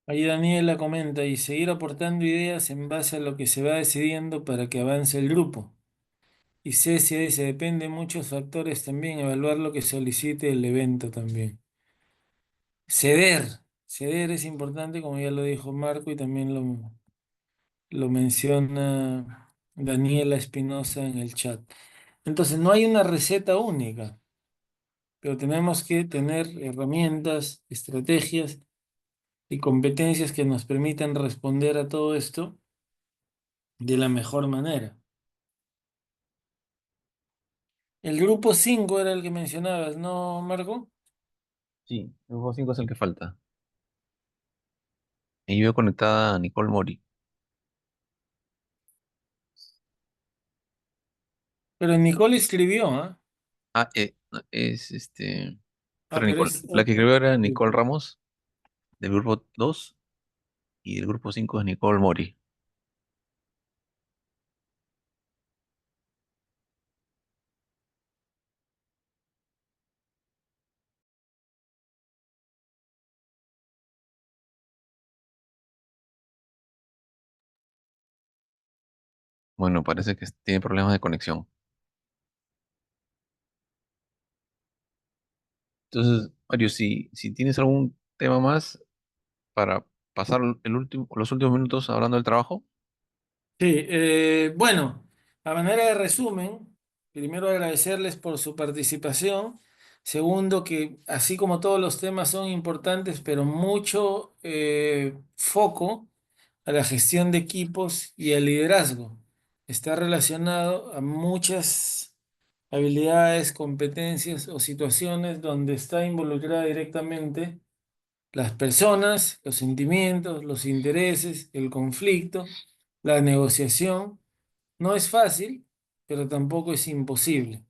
Ahí Daniela comenta y seguir aportando ideas en base a lo que se va decidiendo para que avance el grupo. Y Cecia dice, depende de muchos factores también, evaluar lo que solicite el evento también. Ceder, ceder es importante, como ya lo dijo Marco y también lo menciona Daniela Espinosa en el chat. Entonces, no hay una receta única, pero tenemos que tener herramientas, estrategias y competencias que nos permitan responder a todo esto de la mejor manera. El grupo 5 era el que mencionabas, ¿no, Marco?
Sí, el grupo 5 es el que falta. Y veo conectada a Nicole Mori.
Pero Nicole escribió, ¿ah?
Ah, no,
Ah,
pero
pero
Nicole,
es
la que
otro.
escribió era Nicole Ramos, del grupo 2, y del grupo 5 es Nicole Mori. Bueno, parece que tiene problemas de conexión. Entonces, Mario, si tienes algún tema más para pasar los últimos minutos hablando del trabajo.
Sí, bueno, a manera de resumen, primero agradecerles por su participación. Segundo, que así como todos los temas son importantes, pero mucho foco a la gestión de equipos y al liderazgo. Está relacionado a muchas habilidades, competencias o situaciones donde está involucrada directamente las personas, los sentimientos, los intereses, el conflicto, la negociación. No es fácil, pero tampoco es imposible.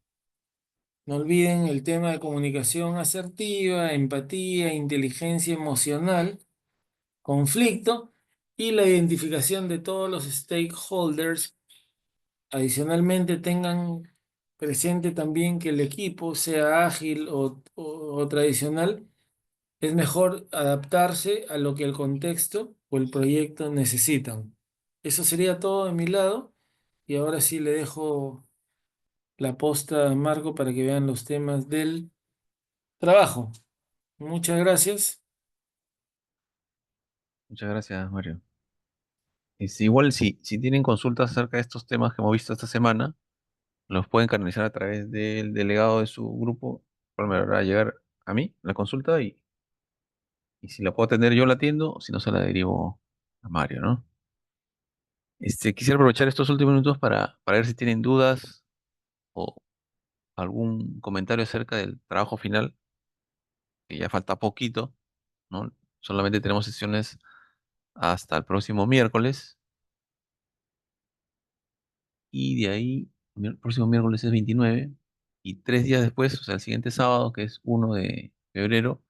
No olviden el tema de comunicación asertiva, empatía, inteligencia emocional, conflicto y la identificación de todos los stakeholders. Adicionalmente, tengan presente también que el equipo, sea ágil o tradicional, es mejor adaptarse a lo que el contexto o el proyecto necesitan. Eso sería todo de mi lado y ahora sí le dejo la posta a Marco para que vean los temas del trabajo. Muchas gracias.
Muchas gracias, Mario. Igual si tienen consultas acerca de estos temas que hemos visto esta semana, los pueden canalizar a través del delegado de su grupo, cual me va a llegar a mí la consulta y si la puedo atender yo la atiendo, o si no se la derivo a Mario, ¿no? Quisiera aprovechar estos últimos minutos para ver si tienen dudas o algún comentario acerca del trabajo final, que ya falta poquito, ¿no? Solamente tenemos sesiones hasta el próximo miércoles y de ahí, el próximo miércoles es 29 y 3 días después, o sea, el siguiente sábado, que es 1 de febrero,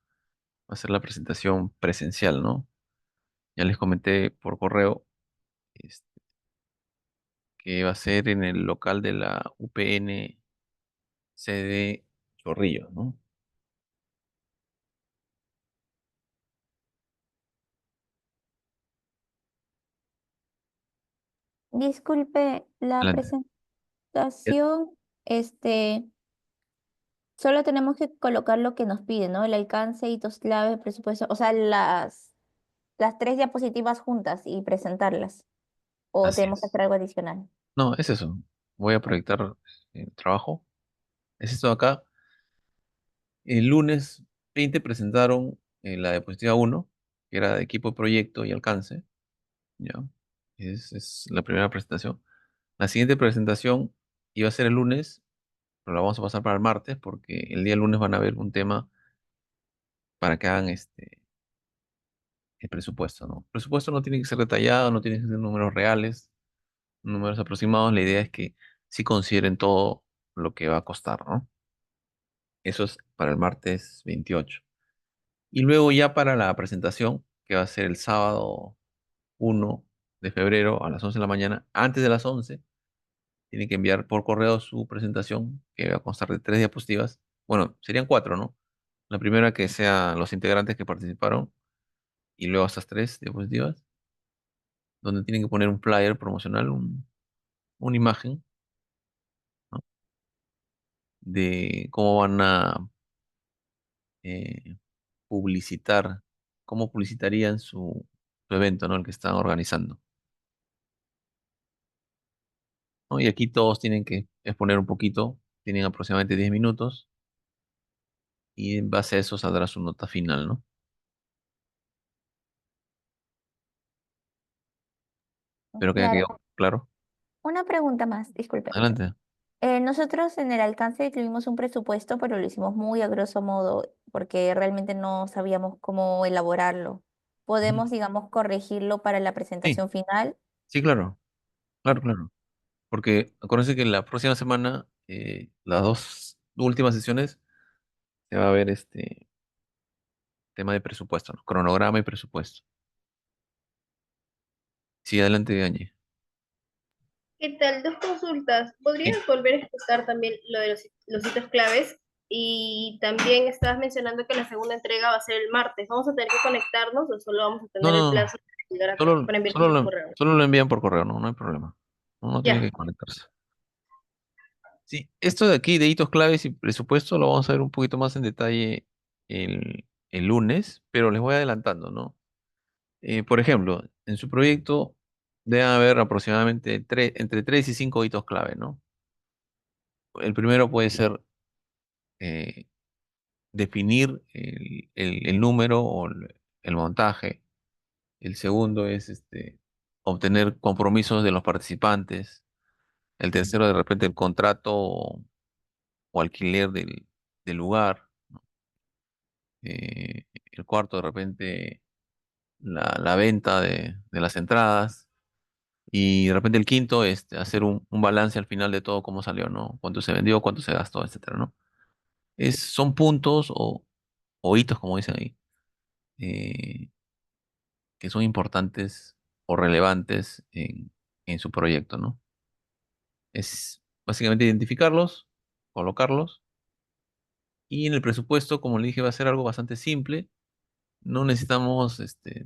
va a ser la presentación presencial, ¿no? Ya les comenté por correo este, que va a ser en el local de la UPN sede Chorrillos, ¿no?
Disculpe, la
Adelante. Ya-
presentación, solo tenemos que colocar lo que nos pide, ¿no? El alcance, hitos clave, presupuesto, o sea, las tres diapositivas juntas y presentarlas. O
Así
tenemos que
es.
hacer algo adicional.
No, es eso. Voy a proyectar el trabajo. Es esto de acá. El lunes 20 presentaron la diapositiva 1, que era de equipo de proyecto y alcance. ¿Ya? Es la primera presentación. La siguiente presentación iba a ser el lunes, pero la vamos a pasar para el martes porque el día lunes van a ver un tema para que hagan el presupuesto, ¿no? El presupuesto no tiene que ser detallado, no tiene que ser números reales, números aproximados. La idea es que sí consideren todo lo que va a costar, ¿no? Eso es para el martes 28. Y luego ya para la presentación, que va a ser el sábado 1 de febrero a las 11 de la mañana, antes de las 11 tienen que enviar por correo su presentación, que va a constar de 3 diapositivas. Bueno, serían 4, ¿no? La primera que sean los integrantes que participaron y luego estas 3 diapositivas, donde tienen que poner un flyer promocional, una imagen, ¿no? De cómo van a eh, publicitar, cómo publicitarían su evento, ¿no? El que están organizando, ¿no? Y aquí todos tienen que exponer un poquito, tienen aproximadamente 10 minutos y en base a eso saldrá su nota final, ¿no? Espero que haya
Claro.
quedado claro.
Una pregunta más, disculpe.
Adelante.
Nosotros en el alcance incluimos un presupuesto, pero lo hicimos muy a grosso modo porque realmente no sabíamos cómo elaborarlo.
Ujú.
Podemos, digamos, corregirlo para la
Sí,
presentación final.
sí, claro, claro, claro. Porque acuérdense que la próxima semana, las dos últimas sesiones, se va a ver este tema de presupuesto, ¿no? Cronograma y presupuesto. Sí, adelante, Angie.
¿Qué tal? Dos consultas.
Sí.
¿Podrías volver a explicar también lo de los hitos claves? Y también estabas mencionando que la segunda entrega va a ser el martes. ¿Vamos a tener que conectarnos o solo vamos a
No,
tener el
no,
plazo para,
solo,
para enviarnos
solo
el
lo,
correo?
solo lo envían por correo, no, no hay problema. No tiene
Ya,
que conectarse. Sí, esto de aquí, de hitos claves y presupuesto, lo vamos a ver un poquito más en detalle el lunes, pero les voy adelantando, ¿no? Por ejemplo, en su proyecto debe haber aproximadamente entre 3 y 5 hitos clave, ¿no? El primero puede ser eh, definir el número o el montaje. El segundo es obtener compromisos de los participantes. El tercero, de repente, el contrato o alquiler del lugar. ¿No? el cuarto de repente la venta de las entradas, y de repente el quinto, hacer un balance al final de todo, cómo salió, ¿no? Cuánto se vendió, cuánto se gastó, etcétera, ¿no? Son puntos o hitos, como dicen ahí, eh, que son importantes o relevantes en su proyecto, ¿no? Es básicamente identificarlos, colocarlos, y en el presupuesto, como le dije, va a ser algo bastante simple. No necesitamos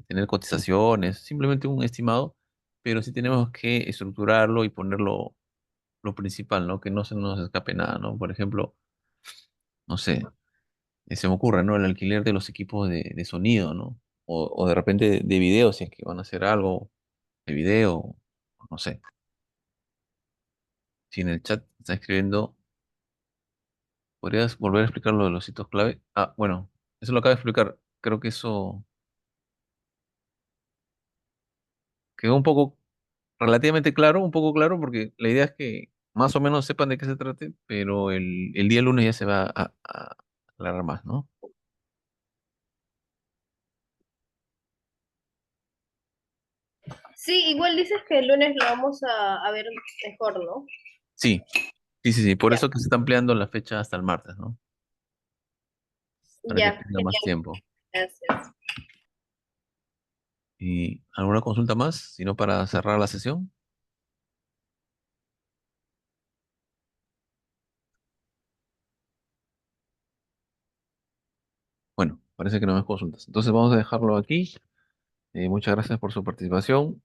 tener cotizaciones, simplemente un estimado, pero sí tenemos que estructurarlo y ponerlo lo principal, ¿no? Que no se nos escape nada, ¿no? Por ejemplo, no sé, se me ocurre, ¿no? El alquiler de los equipos de sonido, ¿no? O de repente de video, si es que van a hacer algo de video, no sé. Si en el chat está escribiendo, ¿podrías volver a explicar lo de los hitos clave? Ah, bueno, eso lo acabo de explicar. Creo que eso quedó un poco relativamente claro, un poco claro, porque la idea es que más o menos sepan de qué se trate, pero el día lunes ya se va a aclarar más, ¿no?
Sí, igual dices que el lunes lo vamos a ver mejor, ¿no?
Sí, sí, sí, sí. Por
Ya,
eso que se está ampliando la fecha hasta el martes, ¿no? Para que
ya,
tenga más
genial,
tiempo.
gracias.
¿Y alguna consulta más? Si no, para cerrar la sesión. Bueno, parece que no más consultas. Entonces vamos a dejarlo aquí. Muchas gracias por su participación.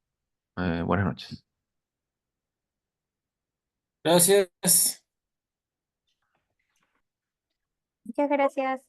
Buenas noches.
Gracias.
Muchas gracias.